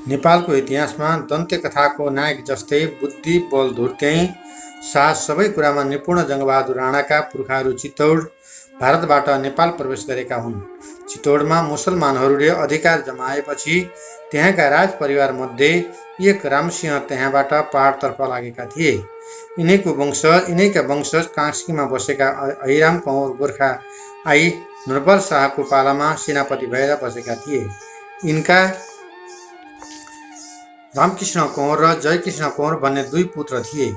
नेपालको इतिहासमा दन्त्य कथाको नायक जस्तै बुद्धि, बल, धुर्त्याइँ, साहस सबै कुरामा निपुण जङ्गबहादुर राणाका पुर्खाहरू चितौड, भारतबाट नेपाल प्रवेश गरेका हुन्। चितौडमा मुसलमानहरूले अधिकार जमाएपछि त्यहाँका राजपरिवारमध्ये एक रामसिंह त्यहाँबाट पहाडतर्फ लागेका थिए। यिनैका वंशज कास्कीमा बसेका अहिराम कौर गोर्खा आई नरबल शाहको पालामा सेनापति भएर बसेका थिए। यिनका रामकृष्ण कौर र जयकृष्ण कौर भन्ने दुई पुत्र थिए।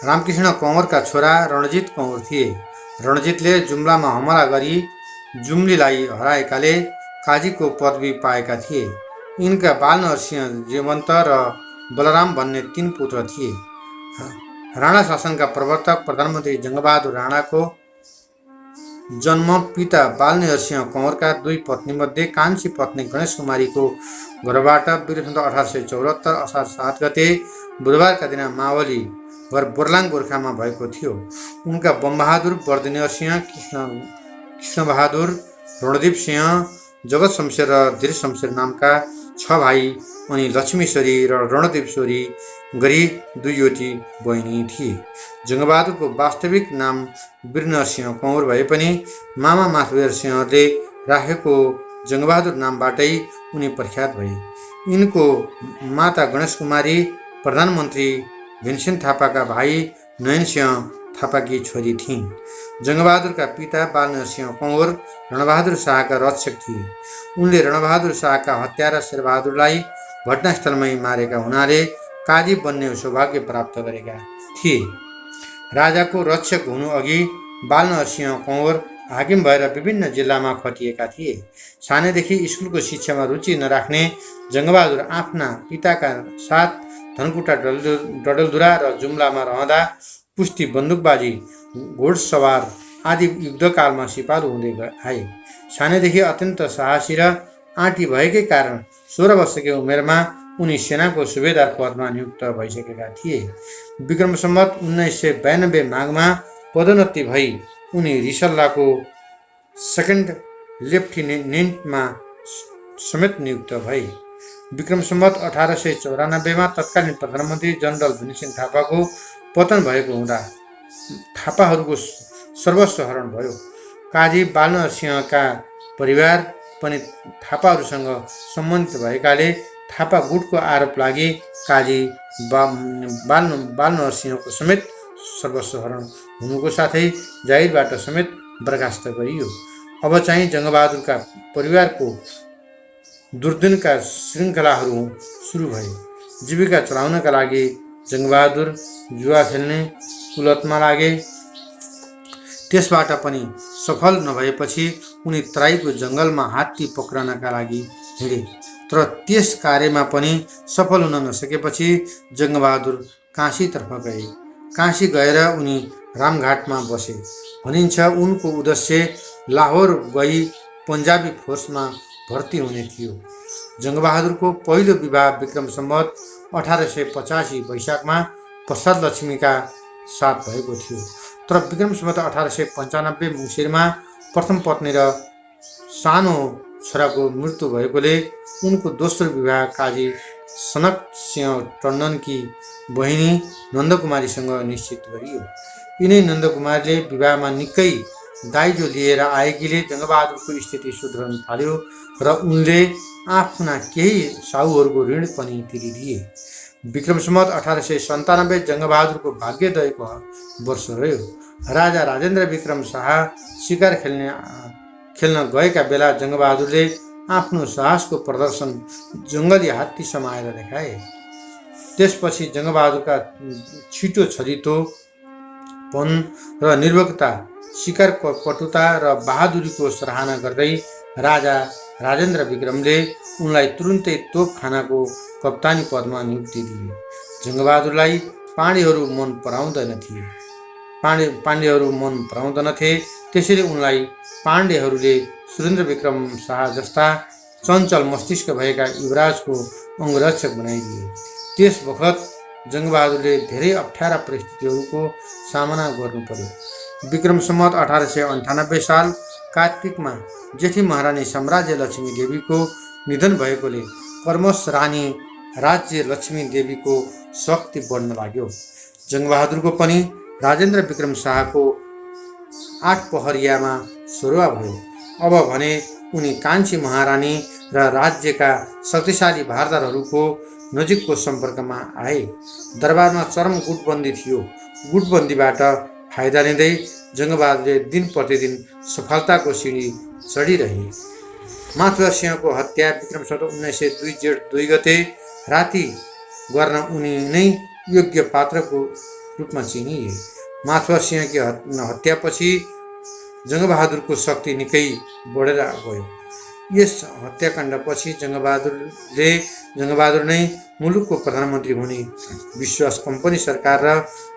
रामकृष्ण कौरका छोरा रणजित कौर थिए। रणजितले जुम्लामा हमला गरी जुम्लीलाई हराएकाले काजीको पदवी पाएका थिए। यिनका बालनरसिंह, जीवन्त र बलराम भन्ने तीन पुत्र थिए। राणा शासनका प्रवर्तक प्रधानमन्त्री जङ्गबहादुर राणाको जन्म पिता बालनरसिंह कौरका दुई पत्नीमध्ये कान्छी पत्नी गणेश कुमारीको घरबाट वृहस्पति 1874 असार 7 गते बुधबारका दिन मावली घर बोर्लाङ गोर्खामा भएको थियो। उनका बमबहादुर, बर्दिनरसिंह, कृष्णबहादुर, रणदीप सिंह, जगत शमशेर र धीर शमशेर नामका 6 भाइ अनि लक्ष्मीश्वरी र रणदीपेश्वरी गरी दुईवटी बहिनी थिए। जङ्गबहादुरको वास्तविक नाम वीरनरसिंह कौर भए पनि मामा माधवेन्द्र सिंहले राखेको जङ्गबहादुर नामबाटै उनी प्रख्यात भए। यिनको माता गणेश कुमारी प्रधानमन्त्री भीमसेन थापाका भाइ नयनसिंह थापाकी छोरी थिइन्। जङ्गबहादुरका पिता बालनरसिंह कौर रणबहादुर शाहका रक्षक थिए। उनले रणबहादुर शाहका हत्यारा शेरबहादुरलाई घटनास्थलमै मारेका हुनाले काजी बन्ने सौभाग्य प्राप्त गरेका थिए। राजाको रक्षक हुनु अघि बालनरसिंह कौर हाकिम भएर विभिन्न जिल्लामा खटिएका थिए। सानैदेखि स्कुलको शिक्षामा रुचि नराख्ने जङ्गबहादुर आफ्ना पिताका साथ धनकुटा, डडेलधुरा र जुम्लामा रहँदा कुस्ती, बन्दुकबाजी, घोडसवार आदि युद्धकालमा सिपालु हुँदै आए। सानैदेखि अत्यन्त साहसी र आँटी भएकै कारण 16 वर्षकै उमेरमा उनी सेनाको सुबेदार पदमा नियुक्त भइसकेका थिए। विक्रम सम्वत 1992 माघमा पदोन्नति भई उनी रिसल्लाको सेकेन्ड लेफ्टिनेन्टमा समेत नियुक्त भए। विक्रम सम्वत 1894 मा तत्कालीन प्रधानमन्त्री जनरल भीमसेन थापाको पतन भएको हुँदा थापाहरूको सर्वस्व हरण भयो। काजी बालनरसिंहका परिवार पनि थापाहरूसँग सम्बन्धित भएकाले थापा गुटको आरोप लागि काजी बालनरसिंहको समेत सर्वस्व हरण हुनुको साथै जागिरबाट समेत बर्खास्त गरियो। अब चाहिँ जङ्गबहादुरका परिवारको दुर्दिनका श्रृङ्खलाहरू सुरु भए। जीविका चलाउनका लागि जङ्गबहादुर जुवा खेल्ने कुलतमा लागे। त्यसबाट पनि सफल नभएपछि उनी तराईको जङ्गलमा हात्ती पक्रनका लागि हिँडे। तर त्यस कार्यमा पनि सफल हुन नसकेपछि जङ्गबहादुर काशीतर्फ गए। काशी गएर उनी रामघाटमा बसे। भनिन्छ उनको उद्देश्य लाहोर गई पन्जाबी फोर्समा भर्ती हुने थियो। जङ्गबहादुरको पहिलो विवाह विक्रम सम्वत 1885 वैशाखमा प्रसाद लक्ष्मीका साथ भएको थियो। तर विक्रम सम्वत 1895 मङ्सिरमा प्रथम पत्नी र सानो छोराको मृत्यु भएकोले उनको दोस्रो विवाह काजी सनक सिंह टन्डनकी बहिनी नन्दकुमारीसँग निश्चित गरियो। यिनै नन्दकुमारीले विवाहमा निकै दाइजो लिएर आएकीले जङ्गबहादुरको स्थिति सुध्रन थाल्यो र उनले आफ्ना केही साहुहरूको ऋण पनि तिरिदिए। विक्रम सम्वत 1897 जङ्गबहादुरको भाग्योदयको वर्ष रह्यो। राजा राजेन्द्र विक्रम शाह शिकार खेल्न गएका बेला जङ्गबहादुरले आफ्नो साहसको प्रदर्शन जङ्गली हात्ती समाएर देखाए। त्यसपछि जङ्गबहादुरका छिटो छरितोपन र निर्भीकता, शिकार पटुता र बहादुरीको सराहना गर्दै राजा राजेन्द्र विक्रमले उनलाई तुरुन्तै तोपखानाको कप्तानी पदमा नियुक्ति दिए। जङ्गबहादुरलाई पाण्डेहरू मन पराउँदैनथे, त्यसैले उनलाई पाण्डेहरूले सुरेन्द्र विक्रम शाह जस्ता चञ्चल मस्तिष्क भएका युवराजको अङ्गरक्षक बनाइदिए। त्यस बखत जङ्गबहादुरले धेरै अप्ठ्यारा परिस्थितिहरूको सामना गर्नु पर्यो। विक्रम सम्वत 1898 साल कार्तिकमा जेठी महारानी साम्राज्य लक्ष्मी देवीको निधन भएकोले कर्मश रानी राज्य लक्ष्मी देवीको शक्ति बढ्न लाग्यो। जङ्गबहादुरको पनि राजेन्द्र विक्रम शाहको 8 पहरियामा सरुवा भयो। अब भने उनी कान्छी महारानी र राज्यका शक्तिशाली भारदारहरूको नजिकको सम्पर्कमा आए। दरबारमा चरम गुटबन्दी थियो। गुटबन्दीबाट फाइदा लिँदै जङ्गबहादुरले दिन प्रतिदिन सफलताको सिँढी चढिरहे। माथुर सिंहको हत्या विक्रम सम्वत 1902 जेठ 2 गते राति गर्न उनी नै योग्य पात्रको रूपमा चिनिए। माथुर सिंहकी हत्यापछि जङ्गबहादुरको शक्ति निकै बढेर गयो। यस हत्याकाण्डपछि जङ्गबहादुर नै मुलुकको प्रधानमन्त्री हुने विश्वास कम्पनी सरकार र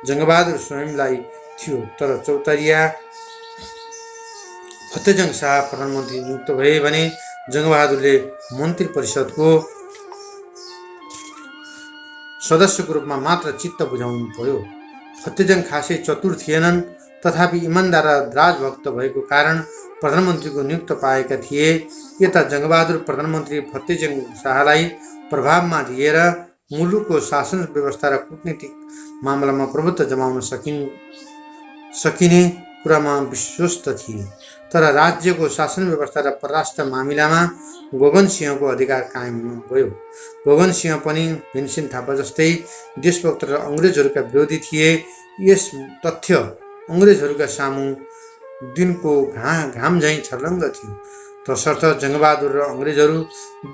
जङ्गबहादुर स्वयंलाई थियो। तर चौतरिया फतेजङ शाह प्रधानमन्त्री नियुक्त भए भने जङ्गबहादुरले मन्त्री परिषदको सदस्यको रूपमा मात्र चित्त बुझाउनु पर्यो। फतेजङ खासै चतुर थिएनन्, तथापि इमान्दार र राजभक्त भएको कारण प्रधानमन्त्रीको नियुक्त पाएका थिए। यता जङ्गबहादुर प्रधानमन्त्री फतेजङ शाहलाई प्रभावमा लिएर मुलुकको शासन व्यवस्था र कूटनीतिक मामलामा प्रभुत्व जमाउन सकिने कुरामा विश्वस्त थिए। तर राज्यको शासन व्यवस्था र परराष्ट्र मामिलामा गोगन सिंहको अधिकार कायम भयो। गोगन सिंह पनि भीमसेन थापा जस्तै देशभक्त र अङ्ग्रेजहरूका विरोधी थिए। यस तथ्य अङ्ग्रेजहरूका सामु दिनको घाम झैँ छर्लङ्ग थियो। तसर्थ जङ्गबहादुर र अङ्ग्रेजहरू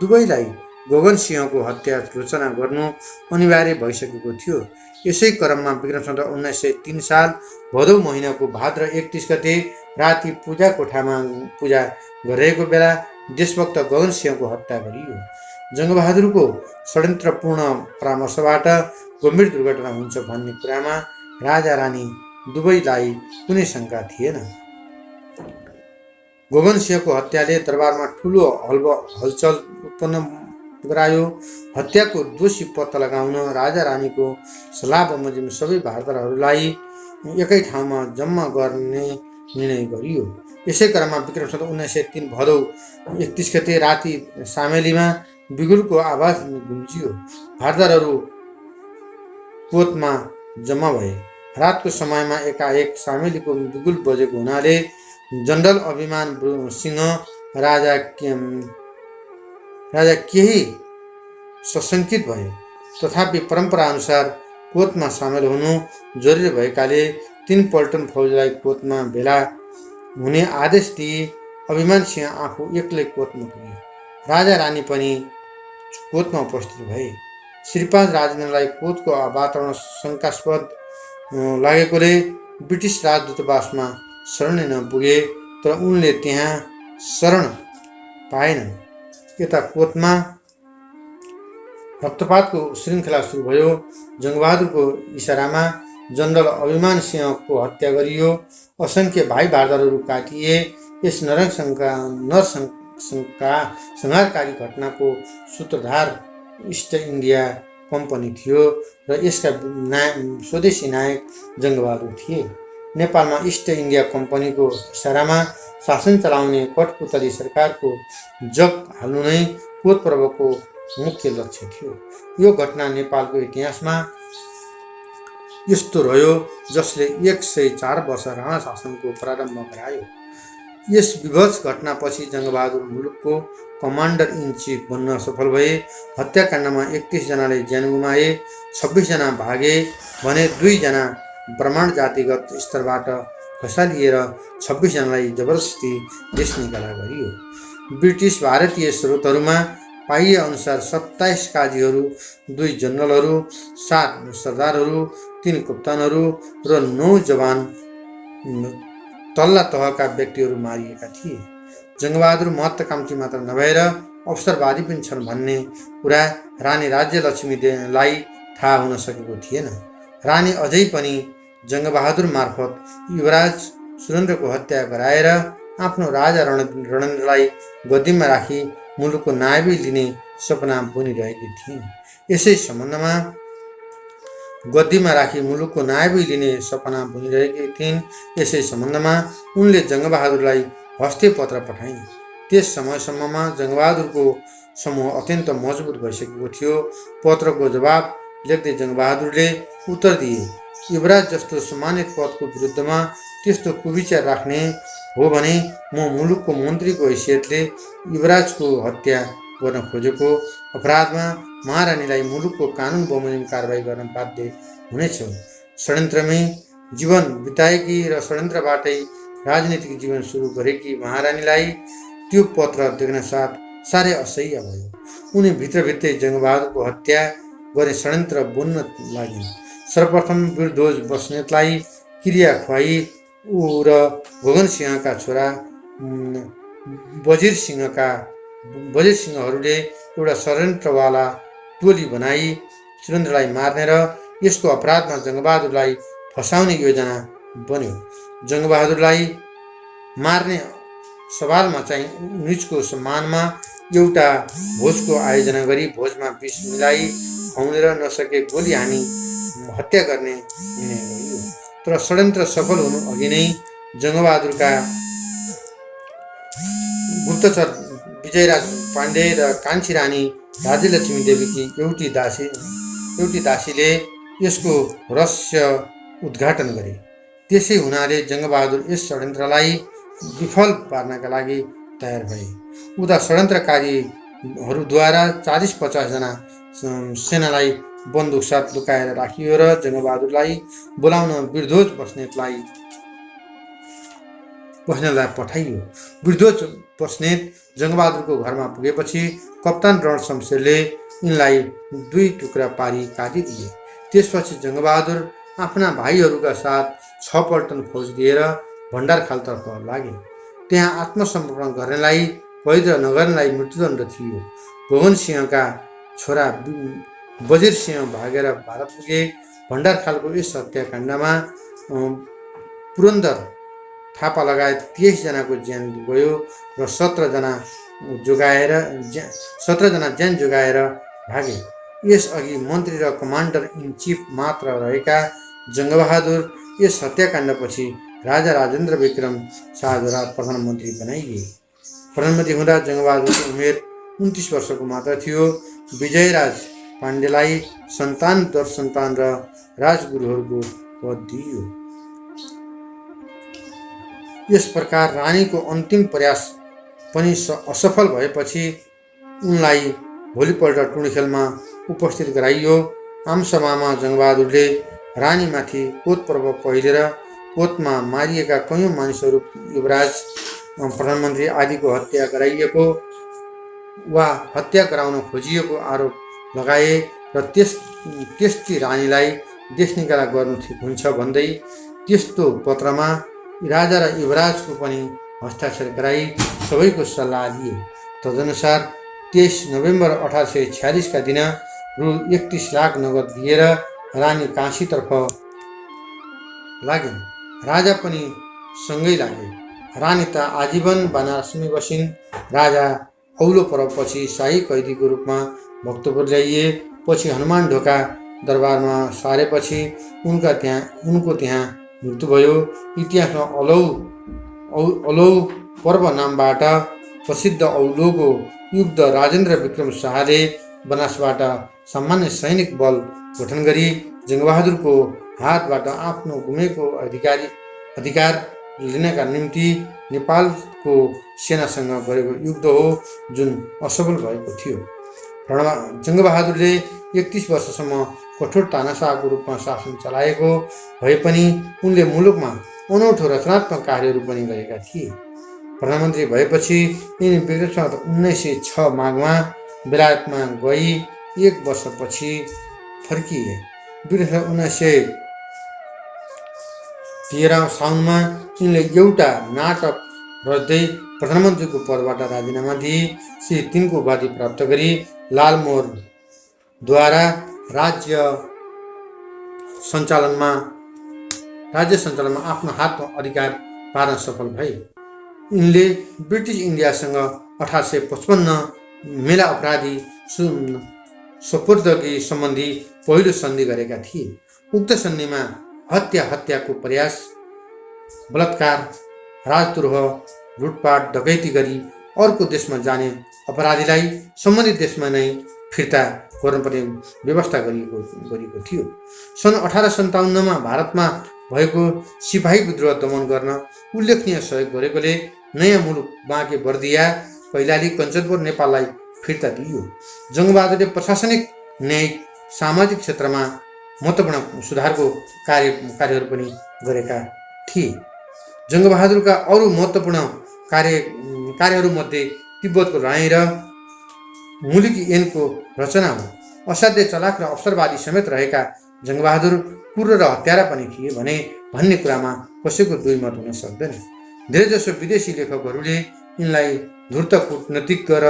दुवैलाई गोगन सिंहको हत्या सूचना गर्नु अनिवार्य भइसकेको थियो। यसै क्रममा विक्रम सम्वत 1903 साल भदौ महिनाको भाद्र 31 गते राति पूजा कोठामा पूजा गरिरहेको बेला देशभक्त गोगन सिंहको हत्या गरियो। जङ्गबहादुरको षड्यन्त्रपूर्ण परामर्शबाट गम्भीर दुर्घटना हुन्छ भन्ने कुरामा राजा रानी दुवैलाई कुनै शङ्का थिएन। गोगन सिंहको हत्याले दरबारमा ठुलो हलचल उत्पन्न गरायो। हत्याको दोषी पत्ता लगाउन राजा रानीको सल्लाह बमोजिम सबै भारदारहरूलाई एकै ठाउँमा जम्मा गर्ने निर्णय गरियो। यसै क्रममा विक्रम सम्वत 1903 भदौ 31 गते राति सामेलीमा बिगुलको आवाज गुन्जियो। भारदारहरू कोतमा जम्मा भए। रातको समयमा एकाएक सामेलीको बिगुल बजेको हुनाले जनरल अभिमान सिंह राजा केही सशङ्कित भए। तथापि परम्परा अनुसार कोतमा सामेल हुनु जरुरी भएकाले 3 पल्टन फौजलाई कोतमा भेला हुने आदेश दिए। अभिमान सिंह आफू एक्लै कोतमा पुगे। राजा रानी पनि कोतमा उपस्थित भए। श्रीपाद राजेन्द्रलाई कोतको वातावरण शङ्कास्पद लागेकोले ब्रिटिस राजदूतावासमा शरण लिन पुगे, तर उनले त्यहाँ शरण पाएनन्। यता कोतमा रक्तपातको श्रृङ्खला सुरु भयो। जङ्गबहादुरको इसारामा जनरल अभिमान सिंहको हत्या गरियो। असङ्ख्य भाइ भारदारहरू काटिए। यस नरसंहारकारी घटनाको सूत्रधार इस्ट इन्डिया कम्पनी थियो र यसका स्वदेशी नायक जङ्गबहादुर थिए। नेपालमा इस्ट इन्डिया कम्पनीको इसारामा शासन चलाउने कठपुतली सरकारको जग हाल्नु नै कोत पर्वको मुख्य लक्ष्य थियो। यो घटना नेपालको इतिहासमा यस्तो रह्यो जसले 104 वर्ष राणा शासनको प्रारम्भ गरायो। यस विभत्स घटनापछि जङ्गबहादुर मुलुकको कमान्डर इन चिफ बन्न सफल भए। हत्याकाण्डमा 31 जनाले ज्यान गुमाए, 26 जना भागे भने 2 जना ब्राह्मण जातिगत स्तरबाट खसालिएर 26 जनालाई जबरजस्ती देश निकाला गरियो। ब्रिटिस भारतीय स्रोतहरूमा पाइए अनुसार 27 काजीहरू, 2 जनरलहरू, 7 सरदारहरू, 3 कप्तानहरू र 9 जवान तल्ला तहका व्यक्तिहरू मारिएका थिए। जङ्गबहादुर महत्त्वाकांक्षी मात्र नभएर अवसरवादी पनि छन् भन्ने कुरा रानी राज्यलक्ष्मीलाई थाहा हुन सकेको थिएन। रानी अझै पनि जङ्गबहादुर मार्फत युवराज सुरेन्द्रको हत्या गराएर आफ्नो राजा रणेन्द्रलाई गद्दीमा राखी मुलुकको नायबी लिने सपना बुनिरहेकी थिइन्। यसै सम्बन्धमा उनले जङ्गबहादुरलाई हस्ते पत्र पठाइन्। त्यस समयसम्ममा जङ्गबहादुरको समूह अत्यन्त मजबुत भइसकेको थियो। पत्रको जवाब लेख्दै जङ्गबहादुरले उत्तर दिए, युवराज जस्तो सम्मानित पदको विरुद्धमा त्यस्तो कुविचार राख्ने हो भने म मुलुकको मन्त्रीको हैसियतले युवराजको हत्या गर्न खोजेको अपराधमा महारानीलाई मुलुकको कानुन बमोजिम कारबाही गर्न बाध्य हुनेछ। षड्यन्त्रमै जीवन बिताएकी र षड्यन्त्रबाटै राजनीतिक जीवन सुरु गरेकी महारानीलाई त्यो पत्र देख्न साथ साह्रै असह्य भयो। उनी भित्रभित्रै जङ्गबहादुरको हत्या गर्ने षड्यन्त्र बुन्न लागिन्। सर्वप्रथम वीरध्वज बस्नेतलाई क्रिया खुवाई ऊ र भोगन सिंहका छोरा वजिर सिंहहरूले एउटा षड्यन्त्रवाला टोली बनाई सुरेन्द्रलाई मार्ने र यसको अपराधमा जङ्गबहादुरलाई फसाउने योजना बन्यो। जङ्गबहादुरलाई मार्ने सवालमा चाहिँ निजको सम्मानमा एउटा भोजको आयोजना गरी भोजमा विष मिलाई खुवाउनेर नसके गोली हानी हत्या गर्ने निर्णय गरियो। तर षड्यन्त्र सफल हुनु अघि नै जङ्गबहादुरका गुप्तचर विजयराज पाण्डे र कान्छी रानी राज्यलक्ष्मी देवीकी एउटी दासीले यसको रहस्य उद्घाटन गरे। त्यसै हुनाले जङ्गबहादुर यस षड्यन्त्रलाई विफल पार्नका लागि तयार भए। उता षड्यन्त्रकारीहरूद्वारा 40-50 जना सेनालाई बन्दुकसाथ लुकाएर राखियो र जङ्गबहादुरलाई बोलाउन वीरध्वज बस्नेतलाई पठाइयो। वीरध्वज बस्नेत जङ्गबहादुरको घरमा पुगेपछि कप्तान रणशमशेरले यिनलाई 2 टुक्रा पारी काटिदिए। त्यसपछि जङ्गबहादुर आफ्ना भाइहरूका साथ 6 पल्टन फौज लिएर भण्डारखालतर्फ लागे। त्यहाँ आत्मसमर्पण गर्नेलाई कैद र नगर्नेलाई मृत्युदण्ड थियो। भोगन सिंहका छोरा वजिर सिंह भागेर भारत पुगे। भण्डारखालको यस हत्याकाण्डमा पुरन्दर थापा लगायत 23 जनाको ज्यान गयो र 17 जना ज्यान जोगाएर भागे। यसअघि मन्त्री र कमान्डर इन चिफ मात्र रहेका जङ्गबहादुर यस हत्याकाण्डपछि राजा राजेन्द्र विक्रम शाहद्वारा प्रधानमन्त्री बनाइए। प्रधानमन्त्री हुँदा जङ्गबहादुरको उमेर 29 वर्षको मात्र थियो। विजयराज पाण्डेलाई सन्तान दरसन्तान र राजगुरुहरूको पद दिइयो। यस प्रकार रानीको अन्तिम प्रयास पनि असफल भएपछि उनलाई भोलिपल्ट टुँडिखेलमा उपस्थित गराइयो। आमसभामा जङ्गबहादुरले रानीमाथि कोत पर्व पहिरेर कोतमा मारिएका कयौँ मानिसहरू, युवराज, प्रधानमन्त्री आदिको हत्या गराइएको वा हत्या गराउन खोजिएको आरोप लगाए र त्यस्ती रानीलाई देश निकाला गर्नु ठिक हुन्छ भन्दै त्यस्तो पत्रमा राजा र युवराजको पनि हस्ताक्षर गराई सबैको सल्लाह लिए। तदनुसार 23 नोभेम्बर 1846 का दिन रु 31 लाख नगद दिएर रानी काशीतर्फ लागिन्। राजा पनि सँगै लागे। रानी त आजीवन बनारसमै बसिन्। राजा औलो पर्वपछि शाही कैदीको रूपमा भक्तपुर ल्याइए। पछि हनुमान ढोका दरबारमा सारेपछि उनको त्यहाँ मृत्यु भयो। इतिहासमा अलौ पर्व नामबाट प्रसिद्ध औलोको युद्ध राजेन्द्र विक्रम शाहले बनारसबाट सामान्य सैनिक बल गठन गरी जङ्गबहादुरको हातबाट आफ्नो गुमेको अधिकार लिनका निम्ति नेपालको सेनासँग गरेको युद्ध हो, जुन असफल भएको थियो। जङ्गबहादुरले 31 वर्षसम्म कठोर तानाशाहको रूपमा शासन चलाएको भए पनि उनले मुलुकमा अनौठो रचनात्मक कार्यहरू पनि गरेका थिए। प्रधानमन्त्री भएपछि यिनी विक्रम 1906 माघमा बेलायतमा गई 1 वर्षपछि फर्किए। 1913 साउनमा यिनले एउटा नाटक रच्दै प्रधानमन्त्रीको पदबाट राजीनामा दिए। श्री 3 को उपाधि प्राप्त गरी लालमोहरद्वारा राज्य सञ्चालनमा आफ्नो हातमा अधिकार पार्न सफल भए। यिनले ब्रिटिस इन्डियासँग 1855 मेला अपराधी सुपुर्दगी सम्बन्धी पहिलो सन्धि गरेका थिए। उक्त सन्धिमा हत्याको प्रयास, बलात्कार, राजद्रोह, लुटपाट, डकैती गरी अर्को देशमा जाने अपराधीलाई सम्बन्धित देशमा नै फिर्ता गर्नुपर्ने व्यवस्था गरिएको थियो। सन् 1857 भारतमा भएको सिपाही विद्रोह दमन गर्न उल्लेखनीय सहयोग गरेकोले नयाँ मुलुक बाँके बर्दिया कैलाली कञ्चनपुर नेपाललाई फिर्ता दिइयो। जङ्गबहादुरले प्रशासनिक, न्यायिक, सामाजिक क्षेत्रमा महत्त्वपूर्ण सुधारको कार्यहरू पनि गरेका थिए। जङ्गबहादुरका अरू महत्त्वपूर्ण कार्यहरूमध्ये तिब्बतको लडाइँ र मुलुकी ऐनको रचना हो। असाध्य चलाक र अवसरवादी समेत रहेका जङ्गबहादुर क्रूर र हत्यारा पनि थिए भन्ने कुरामा कसैको दुई मत हुन सक्दैन। धेरैजसो विदेशी लेखकहरूले यिनलाई धूर्त कूटनीतिज्ञ र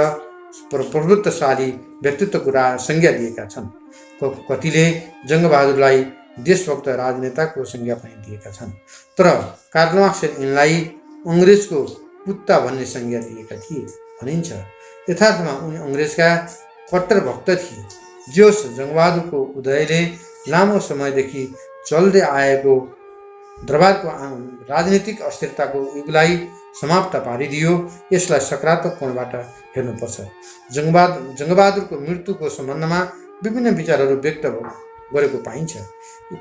प्रभुत्वशाली व्यक्तित्वको संज्ञा दिएका छन्। कतिले जङ्गबहादुरलाई देशभक्त राजनेताको संज्ञा पनि दिएका छन्। तर कार्ल मार्क्सले यिनलाई अङ्ग्रेजको कुत्ता भन्ने संज्ञा दिएका थिए भनिन्छ। यथार्थमा उनी अङ्ग्रेजका कट्टर भक्त थिए। जे होस्, जङ्गबहादुरको उदयले लामो समयदेखि चल्दै आएको दरबारको राजनीतिक अस्थिरताको युगलाई समाप्त पारिदियो। यसलाई सकारात्मक कोणबाट हेर्नुपर्छ। जङ्गबहादुरको मृत्युको सम्बन्धमा विभिन्न विचारहरू व्यक्त गरेको पाइन्छ।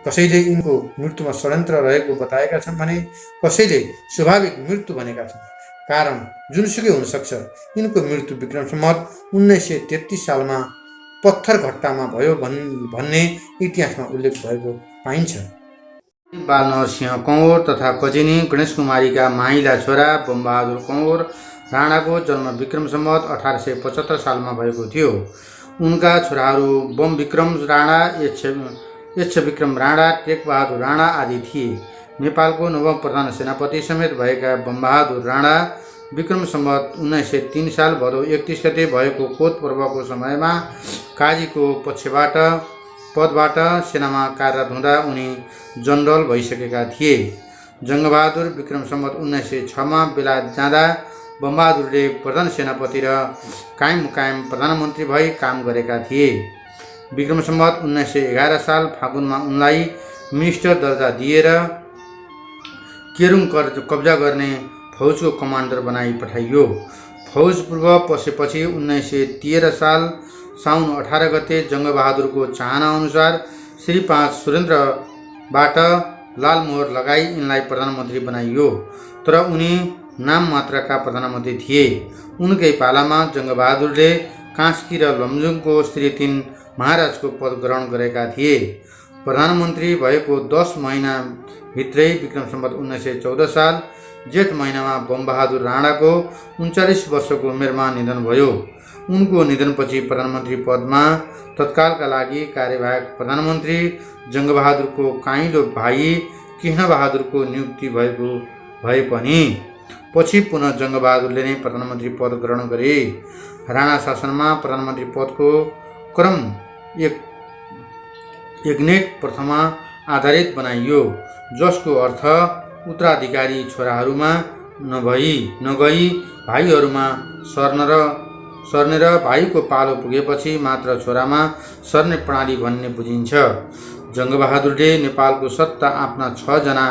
कसैले यिनको मृत्युमा षड्यन्त्र रहेको बताएका छन् भने कसैले स्वाभाविक मृत्यु भनेका छन्। कारण जुनसुकै हुनसक्छ। यिनको मृत्यु विक्रम सम्वत 1933 सालमा पत्थरघट्टामा भयो भन्ने इतिहासमा उल्लेख भएको पाइन्छ। बालनरसिंह कौर तथा कजिनी गणेश कुमारीका माहिला छोरा बमबहादुर कौर राणाको जन्म विक्रम सम्वत 1875 सालमा भएको थियो। उनका छोराहरू बम विक्रम राणा, यक्ष विक्रम राणा, टेकबहादुर राणा आदि थिए। नेपालको नवम प्रधान सेनापति समेत भएका बमबहादुर राणा विक्रम सम्वत 1903 साल भदौ 31 गते भएको कोत पर्वको समयमा काजीको पदबाट सेनामा कार्यरत हुँदा उनी जनरल भइसकेका थिए। जङ्गबहादुर विक्रम सम्वत 1906 मा बेलायत जाँदा बमबहादुरले प्रधान सेनापति र कायम प्रधानमन्त्री भई काम गरेका थिए। विक्रम सम्वत 1911 साल फागुनमा उनलाई मिनिस्टर दर्जा दिएर केरुङ कब्जा गर्ने फौजको कमान्डर बनाई पठाइयो। फौज पूर्व पसेपछि 1913 साल साउन 18 गते जङ्गबहादुरको चाहना अनुसार श्री 5 सुरेन्द्रबाट लालमोहर लगाई यिनलाई प्रधानमन्त्री बनाइयो। तर उनी नाम मात्रका प्रधानमन्त्री थिए। उनकै पालामा जङ्गबहादुरले कास्की र लमजुङको श्री 3 महाराजको पद ग्रहण गरेका थिए। प्रधानमन्त्री भएको 10 महिनाभित्रै विक्रम सम्वत 1914 साल जेठ महिनामा बमबहादुर राणाको 39 वर्षको उमेरमा निधन भयो। उनको निधनपछि प्रधानमन्त्री पदमा तत्कालका लागि कार्यवाहक प्रधानमन्त्री जङ्गबहादुरको काइँलो भाइ कृष्णबहादुरको नियुक्ति भए पनि पछि पुनः जङ्गबहादुरले नै प्रधानमन्त्री पद ग्रहण गरे। राणा शासनमा प्रधानमन्त्री पदको क्रम एकनेट प्रथामा आधारित बनाइयो, जसको अर्थ उत्तराधिकारी छोराहरूमा नगई भाइहरूमा सर्ने र भाइको पालो पुगेपछि मात्र छोरामा सर्ने प्रणाली भन्ने बुझिन्छ। जङ्गबहादुरले नेपालको सत्ता आफ्ना 6 जना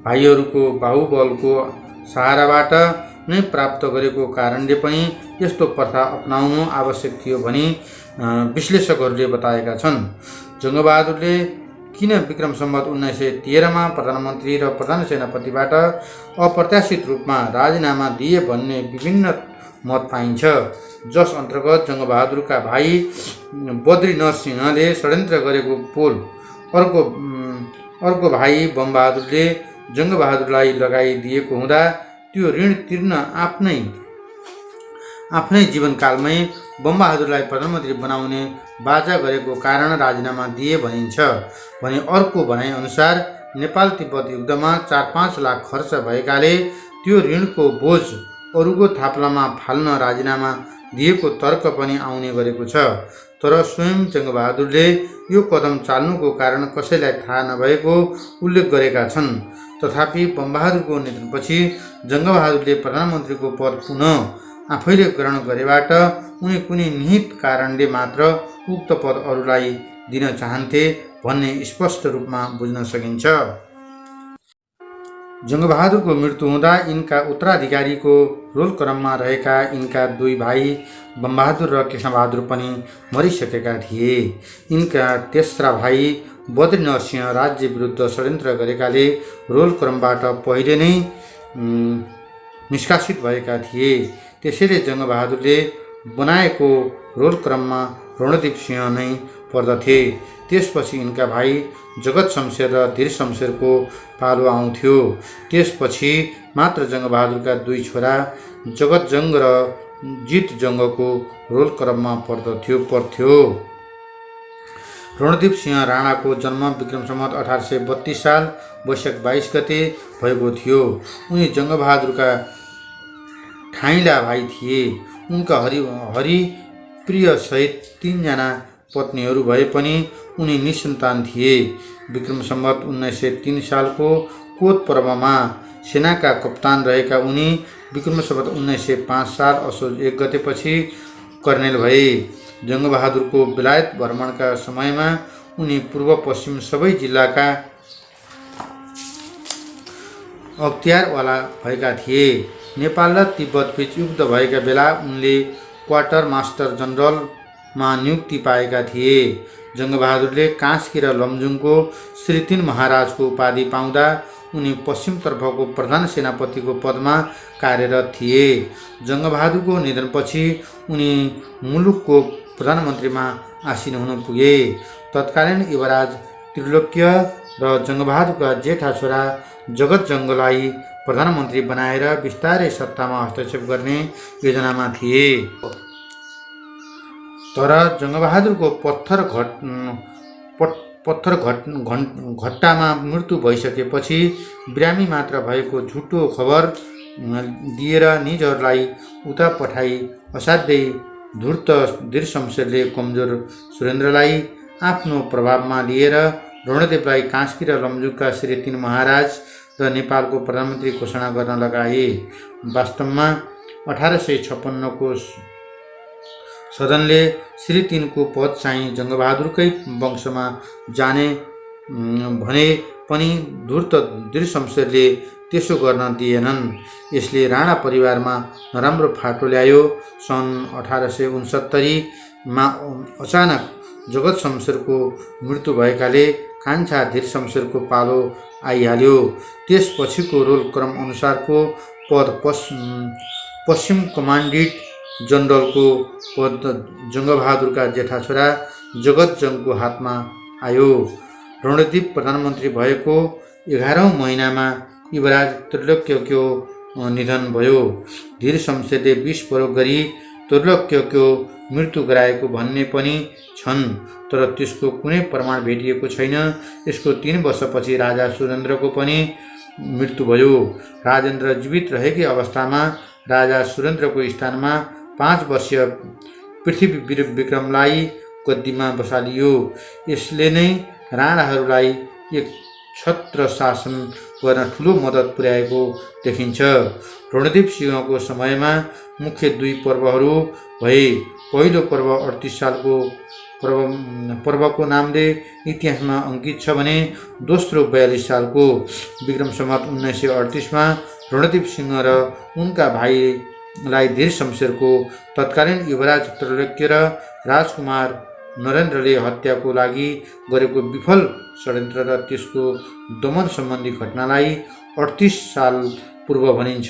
भाइहरूको बाहुबलको सहाराबाट नै प्राप्त गरेको कारणले पनि यस्तो प्रथा अपनाउनु आवश्यक थियो भनी विश्लेषकहरूले बताएका छन्। जङ्गबहादुरले किन विक्रम सम्वत 1913 मा प्रधानमन्त्री र प्रधान सेनापतिबाट अप्रत्याशित रूपमा राजीनामा दिए भन्ने विभिन्न मत पाइन्छ, जस अन्तर्गत जङ्गबहादुरका भाइ बद्री नरसिंहले षड्यन्त्र गरेको पोल अर्को भाइ बमबहादुरले जङ्गबहादुरलाई लगाइदिएको हुँदा त्यो ऋण तिर्न आफ्नै जीवनकालमै बमबहादुरलाई प्रधानमन्त्री बनाउने बाचा गरेको कारण राजीनामा दिए भनिन्छ भने अर्को भनाइअनुसार नेपाल तिब्बत युद्धमा 4-5 लाख खर्च भएकाले त्यो ऋणको बोझ अरूको थाप्लामा फाल्न राजीनामा दिएको तर्क पनि आउने गरेको छ। तर स्वयं जङ्गबहादुरले यो कदम चाल्नुको कारण कसैलाई थाहा नभएको उल्लेख गरेका छन्। तथापि बमबहादुरको निधनपछि जङ्गबहादुरले प्रधानमन्त्रीको पद पुनः आफैले ग्रहण गरेबाट उनी कुनै निहित कारणले मात्र उक्त पद अरूलाई दिन चाहन्थे भन्ने स्पष्ट रूपमा बुझ्न सकिन्छ। जङ्गबहादुरको मृत्यु हुँदा यिनका उत्तराधिकारीको रोल क्रममा रहेका यिनका दुई भाइ बमबहादुर र कृष्णबहादुर पनि मरिसकेका थिए। यिनका तेस्रा भाइ बद्रीनरसिंह राज्य विरुद्ध षड्यन्त्र गरेकाले रोल क्रमबाट पहिले नै निष्कासित भएका थिए। त्यसैले जङ्गबहादुरले बनाएको रोल क्रममा रणदीप सिंह नै पर्दथे। त्यसपछि यिनका भाइ जगत शमशेर र धीर शमशेरको पालो आउँथ्यो। त्यसपछि मात्र जङ्गबहादुरका दुई छोरा जगतजङ्ग र जितजङ्गको रोल क्रममा पर्थ्यो। रणदीप सिंह राणाको जन्म विक्रम सम्वत 1832 साल वैशाख 22 गते भएको थियो। उनी जङ्गबहादुरका ठाइला भाइ थिए। उनका हरिप्रियसहित 3 जना पत्नीहरू भए पनि उनी निसन्तान थिए। विक्रम सम्वत 1903 सालको कोत पर्वमा सेनाका कप्तान रहेका उनी विक्रम सम्वत 1905 साल असोज 1 गतेपछि कर्नेल भए। जङ्गबहादुरको बेलायत भ्रमणका समयमा उनी पूर्व पश्चिम सबै जिल्लाका अख्तियारवाला भएका थिए। नेपाल र तिब्बतबीच युद्ध भएका बेला उनले क्वार्टर मास्टर जनरलमा नियुक्ति पाएका थिए। जङ्गबहादुरले कास्की र लमजुङको श्री 3 महाराजको उपाधि पाउँदा उनी पश्चिमतर्फको प्रधान सेनापतिको पदमा कार्यरत थिए। जङ्गबहादुरको निधनपछि उनी मुलुकको प्रधानमन्त्रीमा आसीन हुन पुगे। तत्कालीन युवराज त्रिलोक्य र जङ्गबहादुरका जेठा छोरा जगतजङ्गलाई प्रधानमन्त्री बनाएर बिस्तारै सत्तामा हस्तक्षेप गर्ने योजनामा थिए। तर जङ्गबहादुरको पत्थर घट्टामा मृत्यु भइसकेपछि बिरामी मात्र भएको झुटो खबर दिएर निजहरूलाई उता पठाई असाध्यै धूर्त धीर शमशेरले कमजोर सुरेन्द्रलाई आफ्नो प्रभावमा लिएर रणदेवलाई कास्की र लमजुङका श्री 3 महाराज र नेपालको प्रधानमन्त्री घोषणा गर्न लगाए। वास्तवमा 1856 को सदनले श्री 3 को पद चाहिँ जङ्गबहादुरकै वंशमा जाने भने पनि धूर्त धीर शमशेरले त्यसो गर्न दिएनन्। यसले राणा परिवारमा नराम्रो फाटो ल्यायो। सन् 1869 मा अचानक जगत शमशेरको मृत्यु भएकाले कान्छा धीर शमशेरको पालो आइहाल्यो। त्यसपछिको रोल क्रम अनुसारको पद पश्चिम कमान्डेन्ट जनरलको पद जङ्गबहादुरका जेठा छोरा जगतजङ्गको हातमा आयो। रणदीप प्रधानमन्त्री भएको 11औं महिनामा युवराज त्रिलोक्यको निधन भयो। धीर शमशेरले विष प्रयोग गरी त्रिलोक्यको मृत्यु गराएको भन्ने पनि छन्, तर त्यसको कुनै प्रमाण भेटिएको छैन। यसको 3 वर्षपछि राजा सुरेन्द्रको पनि मृत्यु भयो। राजेन्द्र जीवित रहेकै अवस्थामा राजा सुरेन्द्रको स्थानमा 5 वर्षीय पृथ्वी विक्रमलाई गद्दीमा बसालियो। यसले नै राणाहरूलाई एक छत्र शासन गर्न ठुलो मद्दत पुर्याएको देखिन्छ। रणदीप सिंहको समयमा मुख्य 2 पर्वहरू भए। पहिलो पर्व 38 सालको पर्वको नामले इतिहासमा अङ्कित छ भने दोस्रो 42 सालको विक्रम सम्वत 1938 मा रणदीप सिंह र उनका भाइलाई धीर शमशेरको तत्कालीन युवराज त्रिलोक्य र राजकुमार नरेन्द्रले हत्याको लागि गरेको विफल षड्यन्त्र र त्यसको दमन सम्बन्धी घटनालाई 38 साल पूर्व भनिन्छ।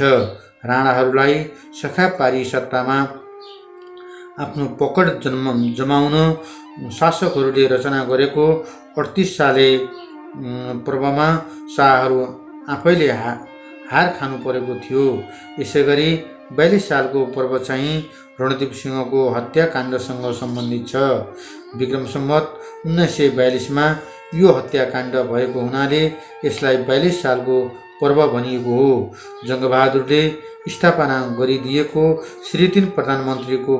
राणाहरूलाई सखा पारी सत्तामा आफ्नो पकड जमाउन शासकहरूले रचना गरेको 38 साले पर्वमा शाहहरू आफैले हार खानु परेको थियो। यसैगरी 42 सालको पर्व चाहिँ रणदीप सिंहको हत्याकाण्डसँग सम्बन्धित छ। विक्रम सम्वत 1942 मा यो हत्याकाण्ड भएको हुनाले यसलाई 42 सालको पर्व भनिएको हो। जङ्गबहादुरले स्थापना गरिदिएको श्री 3 प्रधानमन्त्रीको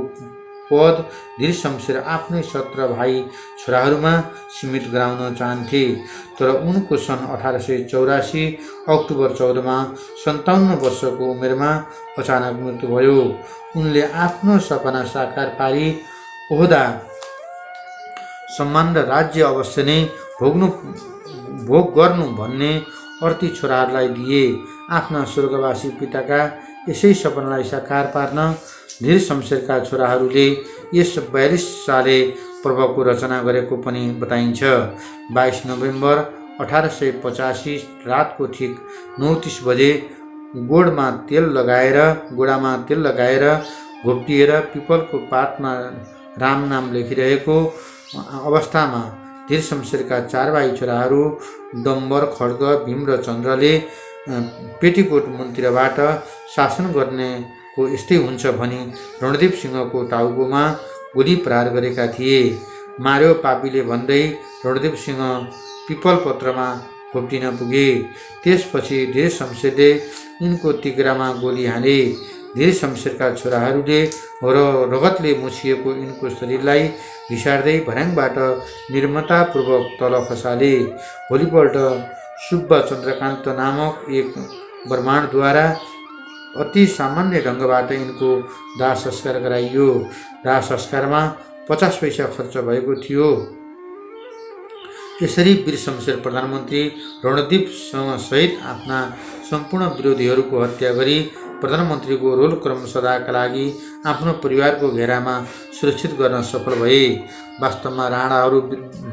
पद धीर शमशेर आफ्नै 17 भाइ छोराहरूमा सीमित गराउन चाहन्थे, तर उनको सन् 1884 अक्टोबर 14 मा 57 वर्षको उमेरमा अचानक मृत्यु भयो। उनले आफ्नो सपना साकार पारी ओहदा, सम्मान र राज्य अवश्य नै भोग गर्नु भन्ने अर्थी छोराहरूलाई दिए। आफ्ना स्वर्गवासी पिताका यसै सपनालाई साकार पार्न धीर शमशेरका छोराहरूले यस 42 साले पर्वको रचना गरेको पनि बताइन्छ। 22 नोभेम्बर 1885 रातको ठिक 9:30 बजे गोडामा तेल लगाएर घोप्टिएर पिपलको पातमा राम नाम लेखिरहेको अवस्थामा धीर शमशेरका 4 भाइ छोराहरू डम्बर, खड्ग, भीम र चन्द्रले पेटीकोट मन्दिरबाट शासन गर्नेको यस्तै हुन्छ भनी रणदीप सिंहको टाउकोमा गोली प्रहार गरेका थिए। मार्यो पापीले भन्दै रणदीप सिंह पिपल पत्रमा घोप्टिन पुगे। त्यसपछि धीर शमशेरले यिनको तिघ्रामा गोली हाले। धीर शमशेरका छोराहरूले रगतले मुछिएको यिनको शरीरलाई घिसार्दै भर्याङबाट निर्मतापूर्वक तल खसाले। भोलिपल्ट सुब्बा चन्द्रकान्त नामक एक ब्राह्मणद्वारा अति सामान्य ढङ्गबाट यिनको दाह संस्कार गराइयो। दाह संस्कारमा 50 पैसा खर्च भएको थियो। यसरी वीर शमशेर प्रधानमन्त्री रणदीप सहित आफ्ना सम्पूर्ण विरोधीहरूको हत्या गरी प्रधानमन्त्रीको रोल क्रम सदाका लागि आफ्नो परिवारको घेरामा सुरक्षित गर्न सफल भए। वास्तवमा राणाहरू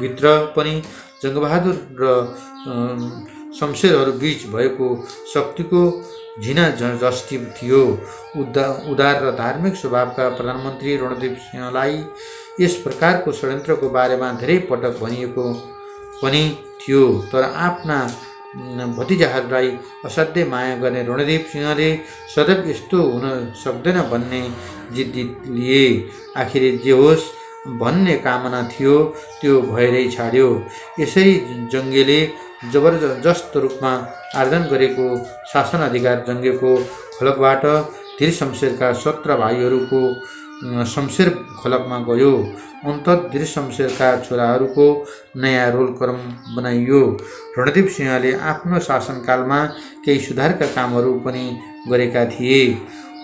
भित्र पनि जङ्गबहादुर र शमशेरहरू बीच भएको शक्तिको झिना जस्ती थियो। उदार र धार्मिक स्वभावका प्रधानमन्त्री रणदीप सिंहलाई यस प्रकारको षड्यन्त्रको बारेमा धेरै पटक भनिएको पनि थियो, तर आफ्ना भतिजाहरूलाई असाध्यै माया गर्ने रणदीप सिंहले सदैव यस्तो हुन सक्दैन भन्ने जिद्दी लिए। आखिर जे होस् भन्ने कामना थियो त्यो भएरै छाड्यो। यसरी जङ्गेले जबरजस्त रूपमा आर्जन गरेको शासन अधिकार जङ्गेको खलकबाट धीर शमशेरका 17 भाइहरूको शमशेर खलकमा गयो। अन्तत धीर शमशेरका छोराहरूको नयाँ रोल क्रम बनाइयो। रणदीप सिंहले आफ्नो शासनकालमा केही सुधारका कामहरू पनि गरेका थिए।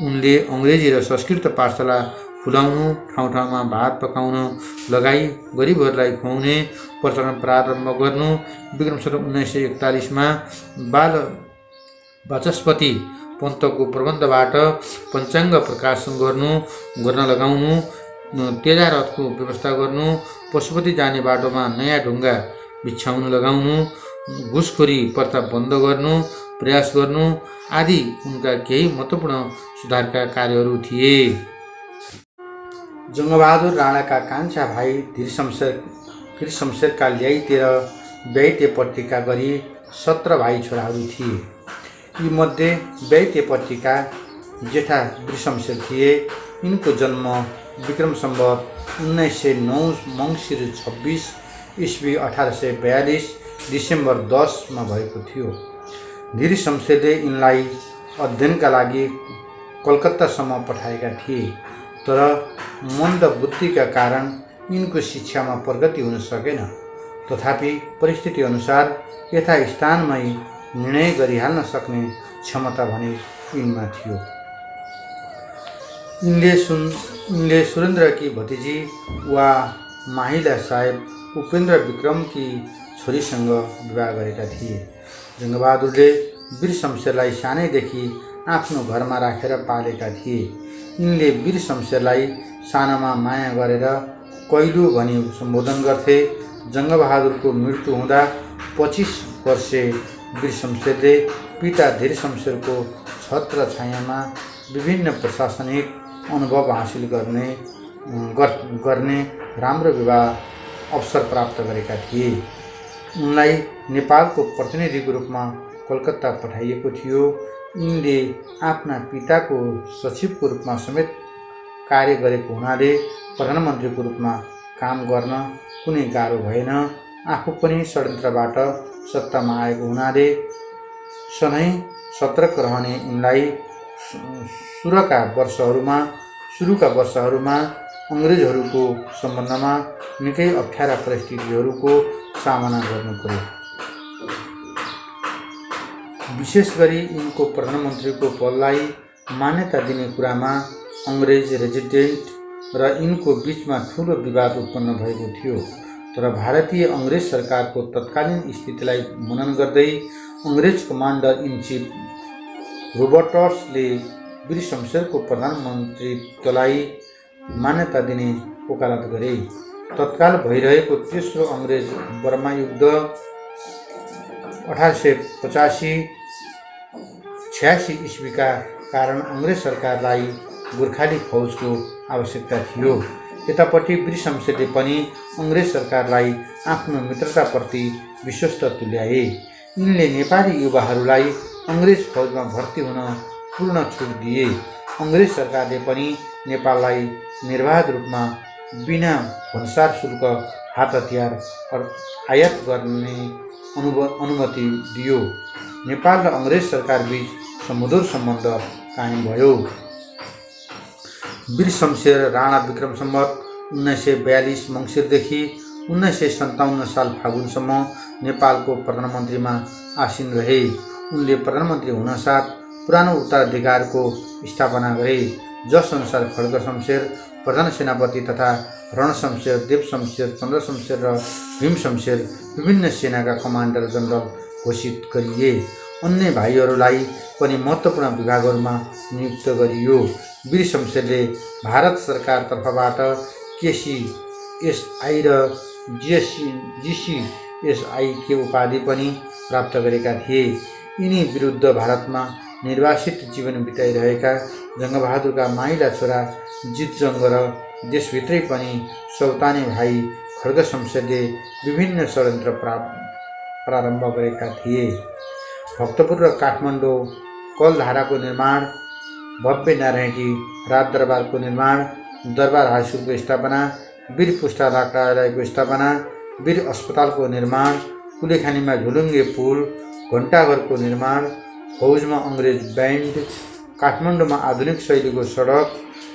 उनले अङ्ग्रेजी र संस्कृत पाठशाला खुलाउनु, ठाउँ ठाउँमा भात पकाउन लगाई गरिबहरूलाई खुवाउने प्रचलन प्रारम्भ गर्नु, विक्रम सम्वत 1941 बाल वाचस्पति पन्तको प्रबन्धबाट पञ्चाङ्ग प्रकाशन गर्न लगाउनु, तेजारथको व्यवस्था गर्नु, पशुपति जाने बाटोमा नयाँ ढुङ्गा बिछ्याउन लगाउनु, घुसखोरी प्रथा बन्द गर्नु प्रयास गर्नु आदि उनका केही महत्त्वपूर्ण सुधारका कार्यहरू थिए। जङ्गबहादुर राणाका कान्छा भाइ धीर शमशेरका ल्याइतेर ब्याइते पत्रिका गरी 17 भाइ छोराहरू थिए। यीमध्ये ब्याइते पत्रिका जेठा वीर शमशेर थिए। यिनको जन्म विक्रम सम्वत 1909 मङ्सिर 26 ईस्वी 1842 डिसेम्बर 10 मा भएको थियो। धीर शमशेरले यिनलाई अध्ययनका लागि कलकत्तासम्म पठाएका थिए, तर मन्द बुद्धिका कारण यिनको शिक्षामा प्रगति हुन सकेन। तथापि परिस्थिति अनुसार यथास्थानमै निर्णय गरिहाल्न सक्ने क्षमता भने यिनमा थियो। यिनले सुरेन्द्रकी भतिजी वा माहिला साहेब उपेन्द्र विक्रमकी छोरीसँग विवाह गरेका थिए। जङ्गबहादुरले वीर शमशेरलाई सानैदेखि आफ्नो घरमा राखेर पालेका थिए। यिनले वीर शमशेरलाई सानोमा माया गरेर कैलु भनी सम्बोधन गर्थे। जङ्गबहादुरको मृत्यु हुँदा 25 वर्षे वीर शमशेरले पिता धीर शमशेरको छत्र छायामा विभिन्न प्रशासनिक अनुभव हासिल गर्ने राम्रो विवाह अवसर प्राप्त गरेका थिए। उनलाई नेपालको प्रतिनिधिको रूपमा कलकत्ता पठाइएको थियो। यिनले आफ्ना पिताको सचिवको रूपमा समेत कार्य गरेको हुनाले प्रधानमन्त्रीको रूपमा काम गर्न कुनै गाह्रो भएन। आफू पनि षड्यन्त्रबाट सत्तामा आएको हुनाले सधैँ सतर्क रहने यिनलाई सुरुका वर्षहरूमा अङ्ग्रेजहरूको सम्बन्धमा निकै अप्ठ्यारा परिस्थितिहरूको सामना गर्नु पर्यो। विशेष गरी यिनको प्रधानमन्त्रीको पदलाई मान्यता दिने कुरामा अङ्ग्रेज रेजिडेन्ट र यिनको बीचमा ठुलो विवाद उत्पन्न भएको थियो। तर भारतीय अङ्ग्रेज सरकारको तत्कालीन स्थितिलाई मनन गर्दै अङ्ग्रेज कमान्डर इन चिफ रोबर्ट्सले वीर शमशेरको प्रधानमन्त्रीत्वलाई मान्यता दिने वकालत गरे। तत्काल भइरहेको तेस्रो अङ्ग्रेज बर्मा युद्ध 1885-86 इस्वीका कारण अङ्ग्रेज सरकारलाई गोर्खाली फौजको आवश्यकता थियो। यतापट्टि वीर शमशेरले पनि अङ्ग्रेज सरकारलाई आफ्नो मित्रताप्रति विश्वस्त तुल्याए। यिनले नेपाली युवाहरूलाई अङ्ग्रेज फौजमा भर्ती हुन पूर्ण छुट दिए। अङ्ग्रेज सरकारले पनि नेपाललाई निर्बाध रूपमा बिना भन्सार शुल्क हात हतियार आयात गर्ने अनुमति दियो। नेपाल र अङ्ग्रेज सरकार बीच सुमधुर सम्बन्ध कायम भयो। वीर शमशेर राणा विक्रम सम्वत 1942 मङ्सिरदेखि 1957 साल फागुनसम्म नेपालको प्रधानमन्त्रीमा आसीन रहे। उनले प्रधानमन्त्री हुनसाथ पुरानो उत्तराधिकारको स्थापना गरे, जसअनुसार खड्ग शमशेर प्रधान सेनापति तथा रण शमशेर, देव शमशेर, चन्द्र शमशेर र भीम शमशेर विभिन्न सेनाका कमान्डर जनरल घोषित गरिए। अन्य भाइहरूलाई पनि महत्त्वपूर्ण विभागहरूमा नियुक्त गरियो। वीर शमशेरले भारत सरकारतर्फबाट केसीएसआई र जीसीएसआईको उपाधि पनि प्राप्त गरेका थिए। यिनी विरुद्ध भारतमा निर्वासित जीवन बिताइरहेका जङ्गबहादुरका माइला छोरा जितजङ्ग र देशभित्रै पनि सौताने भाइ खड्ग शमशेरले विभिन्न षड्यन्त्र प्रारम्भ गरेका थिए। भक्तपुर र काठमाडौँ कलधाराको निर्माण, भव्य नारायणी राजदरबारको निर्माण, दरबार हाई स्कुलको स्थापना, वीर पुस्तकालयको स्थापना, वीर अस्पतालको निर्माण, कुलेखानीमा झुलुङ्गे पुल, घण्टाघरको निर्माण, फौजमा अङ्ग्रेज ब्यान्ड, काठमाडौँमा आधुनिक शैलीको सडक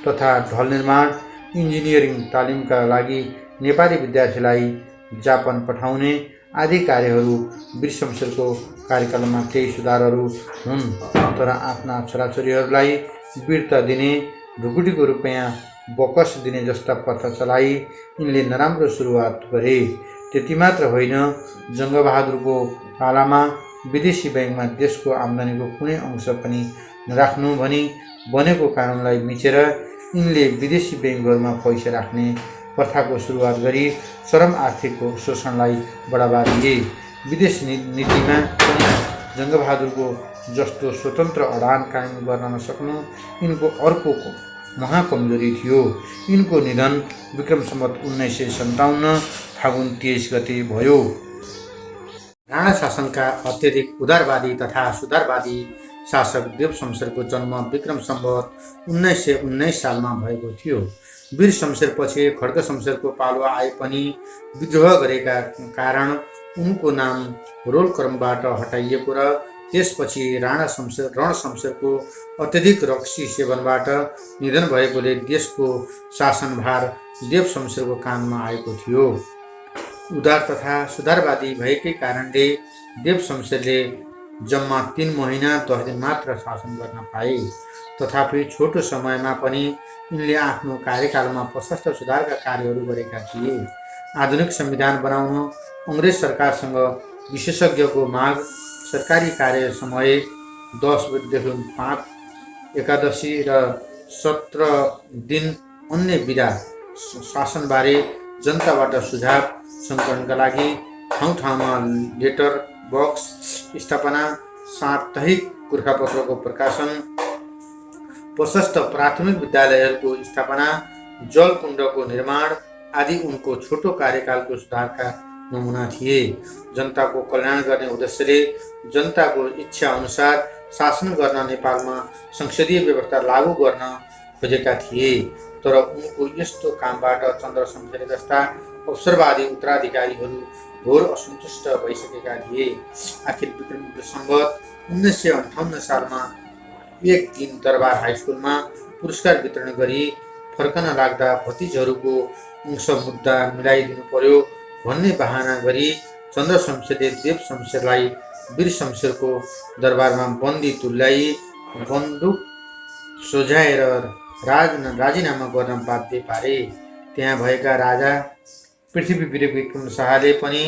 तथा ढल निर्माण, इन्जिनियरिङ तालिमका लागि नेपाली विद्यार्थीलाई जापान पठाउने आदि कार्यहरू वीर शमशेरको कार्यकालमा केही सुधारहरू हुन्। तर आफ्ना छोराछोरीहरूलाई वीरता दिने, ढुकुटीको रुपैयाँ बकस दिने जस्ता प्रथा चलाई यिनले नराम्रो सुरुवात गरे। त्यति मात्र होइन, जङ्गबहादुरको पालामा विदेशी ब्याङ्कमा देशको आम्दानीको कुनै अंश पनि नराख्नु भनी बनेको कानुनलाई मिचेर यिनले विदेशी ब्याङ्कहरूमा पैसा राख्ने प्रथाको सुरुवात गरी चरम आर्थिक शोषणलाई बढावा दिए। विदेश नीतिमा पनि जङ्गबहादुरको जस्तो स्वतन्त्र अडान कायम गर्न नसक्नु यिनको अर्को महाकमजोरी थियो। यिनको निधन विक्रम सम्वत 1957 फागुन 23 गते भयो। राणा शासनका अत्यधिक उदारवादी तथा सुधारवादी शासक देव शमशेरको जन्म विक्रम सम्वत 1919 सालमा भएको थियो। वीर शमशेरपछि खड्ग शमशेरको पालो आए पनि विद्रोह गरेका कारण उनको नाम रोल क्रमबाट हटाइएको र त्यसपछि रण शमशेरको अत्यधिक रक्सी सेवनबाट निधन भएकोले देशको शासनभार देव शमशेरको कानमा आएको थियो। उदार तथा सुधारवादी भएकै कारणले देव शमशेरले जम्मा 3 महिना 10 दिन मात्र शासन गर्न पाए। तथापि छोटो समयमा पनि यिनले आफ्नो कार्यकालमा प्रशस्त सुधारका कार्यहरू गरेका थिए। आधुनिक संविधान बनाउन अङ्ग्रेज सरकारसँग विशेषज्ञको माग, सरकारी कार्य समय 10 बजेदेखि 5 एकादशी र 17 दिन अन्य विधा शासनबारे जनताबाट सुझाव सङ्कलनका लागि ठाउँमा लेटर बक्स स्थापना, साप्ताहिक गोरखापत्रको प्रकाशन, प्रशस्त प्राथमिक विद्यालयहरूको स्थापना, जलकुण्डको निर्माण आदि उनको छोटो कार्यकालको सुधारका नमुना थिए। जनताको कल्याण गर्ने उद्देश्यले जनताको इच्छा अनुसार शासन गर्न नेपालमा संसदीय व्यवस्था लागू गर्न खोजेका थिए। तर उनको यस्तो कामबाट चन्द्र शमशेर जस्ता अवसरवादी उत्तराधिकारीहरू घोर असन्तुष्ट भइसकेका थिए। आखिर विक्रम सम्वत 1958 सालमा एक दिन दरबार हाई स्कुलमा पुरस्कार वितरण गरी फर्कन लाग्दा भतिजहरूको अंश मुद्दा मिलाइदिनु पर्यो भन्ने बहाना गरी चन्द्र शमशेरले देव शमशेरलाई वीर शमशेरको दरबारमा बन्दी तुल्याई बन्दुक सोझाएर राजीनामा गर्न बाध्य पारे। त्यहाँ भएका राजा पृथ्वी विक्रम शाहले पनि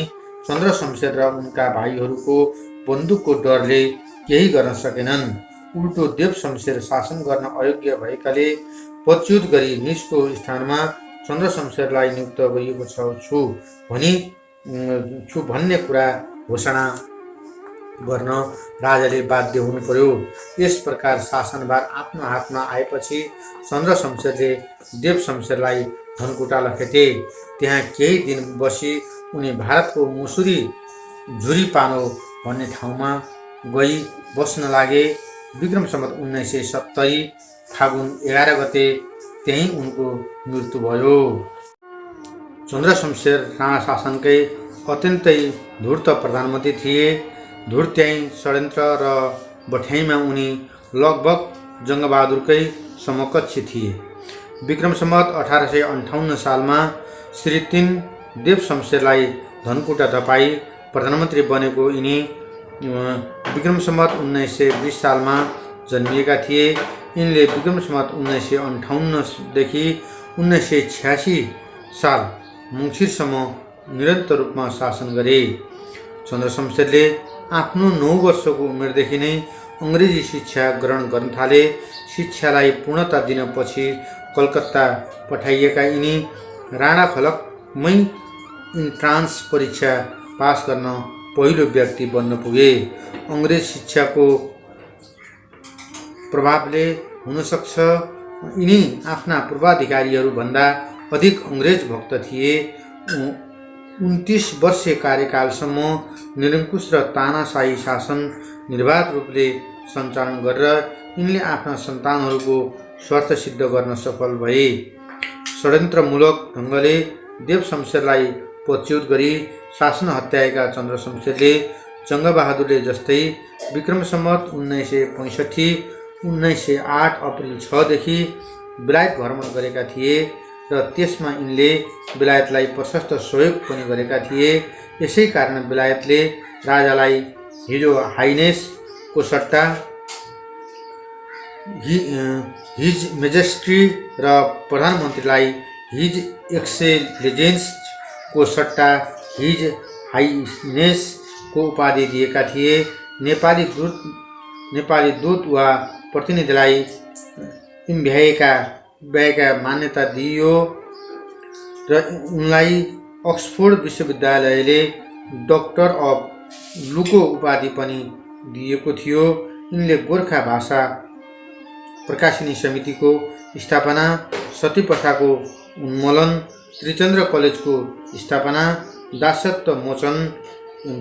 चन्द्र शमशेर र उनका भाइहरूको बन्दुकको डरले केही गर्न सकेनन्। उल्टो देव शमशेर शासन गर्न अयोग्य भएकाले पदच्युत गरी निजको स्थानमा चन्द्र शमशेरलाई नियुक्त गरिएको छु भन्ने कुरा घोषणा गर्न राजाले बाध्य हुनु पर्यो। यस प्रकार शासनभार आफ्नो हातमा आएपछि चन्द्र शमशेरले देव शमशेरलाई धनकुटा लखेटे। त्यहाँ केही दिन बसी उनी भारतको मुसुरी झुरीपानो भन्ने ठाउँमा गई बस्न लागे। विक्रम सम्वत 1970 फागुन 11 गते त्यहीँ उनको मृत्यु भयो। चन्द्र शमशेर राणा शासनकै अत्यन्तै धूर्त प्रधानमन्त्री थिए। धूर्त्याई, षड्यन्त्र र बठ्याइमा उनी लगभग जङ्गबहादुरकै समकक्ष थिए। विक्रम सम्वत 1858 सालमा श्री 3 देव शमशेरलाई धनकुटा धपाई प्रधानमन्त्री बनेको यिनी विक्रम सम्वत 1920 सालमा जन्मिएका थिए। यिनले विक्रम सम्वत 1958 देखि 1986 साल मङ्सिरसम्म निरन्तर रूपमा शासन गरे। चन्द्र शमशेरले आफ्नो 9 वर्षको उमेरदेखि नै अङ्ग्रेजी शिक्षा ग्रहण गर्न थाले। शिक्षालाई पूर्णता दिनपछि कलकत्ता पठाइएका यिनी राणा फलकमै इन्ट्रान्स परीक्षा पास गर्न पहिलो व्यक्ति बन्न पुगे। अङ्ग्रेज शिक्षाको प्रभावले हुनसक्छ यिनी आफ्ना पूर्वाधिकारीहरूभन्दा अधिक अङ्ग्रेज भक्त थिए। 29 वर्षीय कार्यकालसम्म निरङ्कुश र तानाशाही शासन निर्वाध रूपले सञ्चालन गरेर यिनले आफ्ना सन्तानहरूको स्वार्थ सिद्ध गर्न सफल भए। षड्यन्त्रमूलक ढङ्गले देव शमशेरलाई पदच्युत गरी शासन हत्याएका चन्द्र शमशेरले जङ्गबहादुरले जस्तै विक्रम सम्वत 1965 1908 अप्रिल 6 देखि बेलायत भ्रमण गरेका थिए र त्यसमा यिनले बेलायतलाई प्रशस्त सहयोग पनि गरेका थिए। यसै कारण बेलायतले राजालाई हिजो हाइनेसको सट्टा हिज मेजेस्टी र प्रधानमन्त्रीलाई हिज एक्सेलेन्सको सट्टा हिज हाइनेसको उपाधि दिएका थिए। नेपाली दूत वा प्रतिनिधिलाई इम्भ्याएका मान्यता दिइयो र उनलाई अक्सफोर्ड विश्वविद्यालयले डक्टर अफ लुको उपाधि पनि दिएको थियो। यिनले गोर्खा भाषा प्रकाशिनी समितिको स्थापना, सती प्रथाको उन्मूलन, त्रिचन्द्र कलेजको स्थापना, दासत्व मोचन,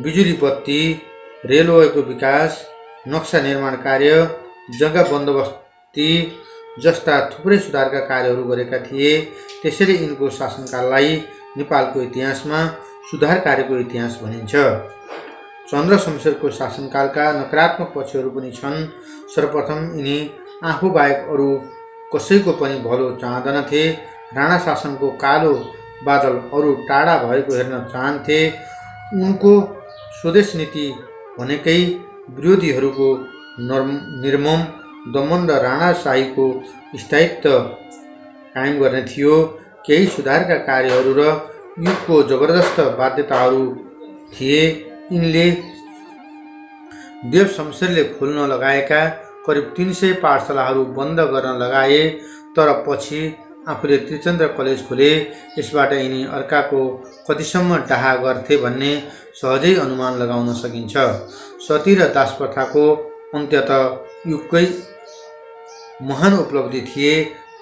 बिजुली बत्ती, रेलवेको विकास, नक्सा निर्माण कार्य, जग्गा बन्दोबस्ती जस्ता थुप्रै सुधारका कार्यहरू गरेका थिए। त्यसैले यिनको शासनकाललाई नेपालको इतिहासमा सुधार कार्यको इतिहास भनिन्छ। चन्द्र शमशेरको शासनकालका नकारात्मक पक्षहरू पनि छन्। सर्वप्रथम यिनी आफू बाहेक अरू कसैको पनि भलो चाहँदैनथे। राणा शासनको कालो बादल अरू टाढा भएको हेर्न चाहन्थे। उनको स्वदेश नीति भनेकै विरोधीहरूको निर्मम दमन र राणाशाहीको स्थायित्व कायम गर्ने थियो। केही सुधारका कार्यहरू र युगको जबरजस्त बाध्यताहरू थिए। यिनले देव शमशेरले खोल्न लगाएका करिब 300 पाठशालाहरू बन्द गर्न लगाए, तर पछि आफूले त्रिचन्द्र कलेज खोले। यसबाट यिनी अर्काको कतिसम्म डाहा गर्थे भन्ने सहजै अनुमान लगाउन सकिन्छ। सती र दास प्रथाको अन्त्य त युगकै महान उपलब्धि थिए,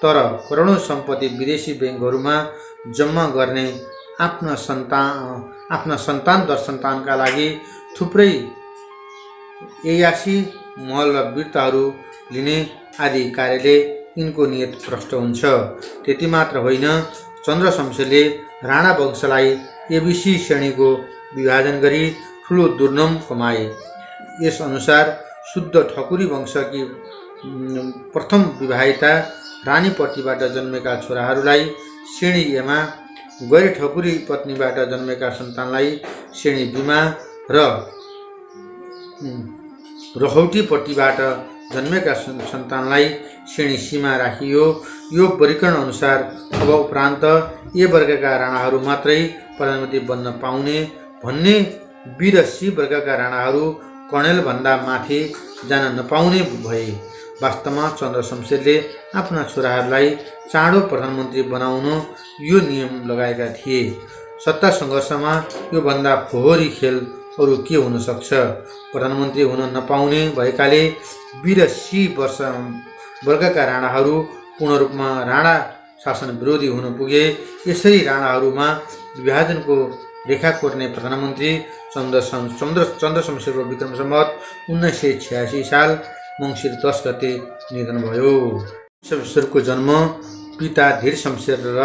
तर करोडौँ सम्पत्ति विदेशी ब्याङ्कहरूमा जम्मा गर्ने आफ्ना सन्तान दर सन्तानका लागि थुप्रै ऐयासी महल र वीरताहरू लिने आदि कार्यले यिनको नियत भ्रष्ट हुन्छ। त्यति मात्र होइन, चन्द्र शमशेरले राणा वंशलाई एबीसी श्रेणीको विभाजन गरी ठुलो दुर्नाम कमाए। यस अनुसार शुद्ध ठकुरी वंशकी प्रथम विवाहिता रानीपट्टिबाट जन्मेका छोराहरूलाई श्रेणी एमा, गैर ठकुरी पत्नीबाट जन्मेका सन्तानलाई श्रेणी बीमा र रहौटीपट्टिबाट जन्मेका सन्तानलाई श्रेणी सीमा राखियो। यो वर्गीकरण अनुसार अब उपरान्त ए वर्गका राणाहरू मात्रै प्रधानमन्त्री बन्न पाउने भन्ने वीर सी वर्गका राणाहरू कर्णेलभन्दा माथि जान नपाउने भए। वास्तवमा चन्द्र शमशेरले आफ्ना छोराहरूलाई चाँडो प्रधानमन्त्री बनाउन यो नियम लगाएका थिए। सत्ता सङ्घर्षमा योभन्दा फोहोरी खेल अरू के हुन सक्छ। प्रधानमन्त्री हुन नपाउने भएकाले वीर सी वर्गका राणाहरू पूर्ण रूपमा राणा शासन विरोधी हुन पुगे। यसरी राणाहरूमा विभाजनको रेखा कोर्ने प्रधानमन्त्री चन्द्र शमशेरको विक्रम सम्वत 1986 साल मङ्सिर 10 गते निधन भयो। शमशेरको जन्म पिता धीर शमशेर र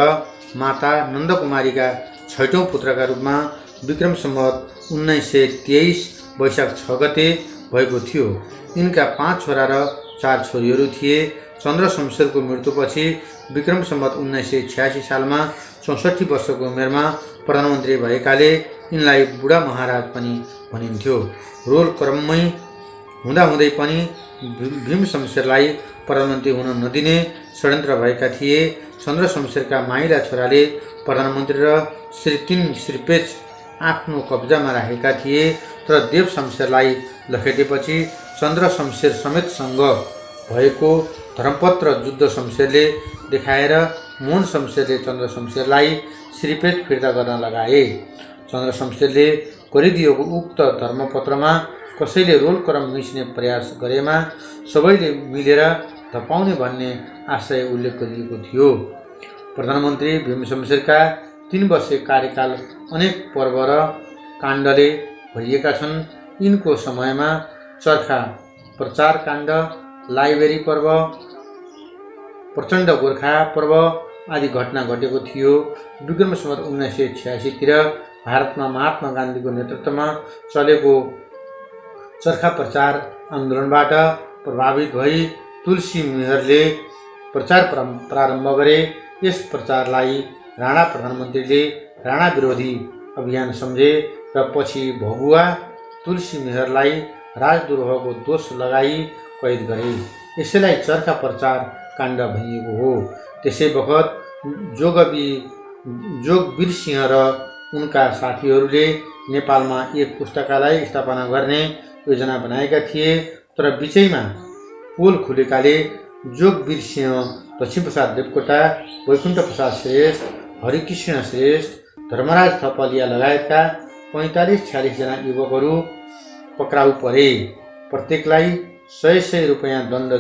माता नन्दकुमारीका 6औं पुत्रका रूपमा विक्रम सम्वत 1923 वैशाख 6 गते भएको थियो। यिनका 5 छोरा र 4 छोरीहरू थिए। चन्द्र शमशेरको मृत्युपछि विक्रम सम्वत 1986 सालमा 64 वर्षको उमेरमा प्रधानमन्त्री भएकाले यिनलाई बुढा महाराज पनि भनिन्थ्यो। रोल क्रममै हुँदाहुँदै पनि भीम शमशेरलाई प्रधानमन्त्री हुन नदिने षड्यन्त्र भएका थिए। चन्द्र शमशेरका माइला छोराले प्रधानमन्त्री र श्री 3 श्रीपेच आफ्नो कब्जामा राखेका थिए। तर देव शमशेरलाई लखेटेपछि चन्द्र शमशेर समेतसँग भएको धर्मपत्र जुद्ध शमशेरले देखाएर मोहन शमशेरले चन्द्र शमशेरलाई श्रीपेच फिर्ता गर्न लगाए। चन्द्र शमशेरले गरिदिएको उक्त धर्मपत्रमा कसैले रोल क्रम मिच्ने प्रयास गरेमा सबैले मिलेर धपाउने भन्ने आशय उल्लेख गरिएको थियो। प्रधानमन्त्री भीम शमशेरका 3 वर्षे कार्यकाल अनेक पर्व र काण्डले भरिएका छन्। यिनको समयमा चरखा प्रचार काण्ड, लाइब्रेरी पर्व, प्रचण्ड गोर्खा पर्व आदि घटना घटेको थियो। विक्रम सम्वत 1986 तिर भारतमा महात्मा गान्धीको नेतृत्वमा चलेको चरखा प्रचार आन्दोलनबाट प्रभावित भई तुलसी मेहरले प्रचार प्रारम्भ गरे। यस प्रचारलाई राणा प्रधानमन्त्रीले राणा विरोधी अभियान सम्झे र पछि भगुवा तुलसी मेहरलाई राजद्रोहको दोष लगाई कैद गरे। यसैलाई चरखा प्रचार काण्ड भनिएको हो। त्यसै बखत जोगवीर सिंह र उनका साथीहरूले नेपालमा एक पुस्तकालय स्थापना गर्ने योजना बनाएका थिए। तर बिचैमा पोल खुलेकाले जोगवीर सिंह, लक्ष्मीप्रसाद देवकोटा, वैकुण्ठ प्रसाद श्रेष्ठ, हरिकृष्ण श्रेष्ठ, धर्मराज थपलिया लगायतका 45-46 जना युवकहरू पक्राउ परे। प्रत्येकलाई 100 रुपैयाँ दण्ड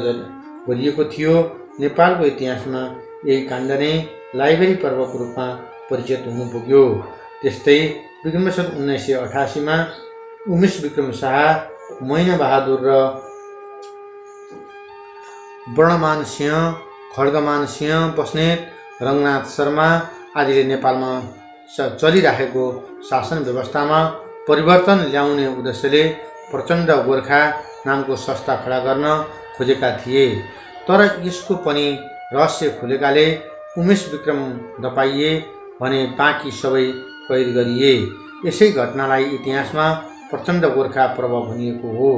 गरिएको थियो। नेपालको इतिहासमा यही काण्ड नै लाइब्रेरी पर्वको रूपमा परिचित हुनु पुग्यो। त्यस्तै विक्रम सम्वत 1988 मा उमेश विक्रम शाह, मैना बहादुर र वर्णमान सिंह, खड्गमान सिंह बस्नेत, रङ्गनाथ शर्मा आदिले नेपालमा चलिराखेको शासन व्यवस्थामा परिवर्तन ल्याउने उद्देश्यले प्रचण्ड गोर्खा नामको संस्था खडा गर्न खोजेका थिए। तर यसको पनि रहस्य खुलेकाले उमेश विक्रम धपाइए भने बाँकी सबै कैद गरिए। यसै घटनालाई इतिहासमा प्रचण्ड गोर्खा पर्व भनिएको हो।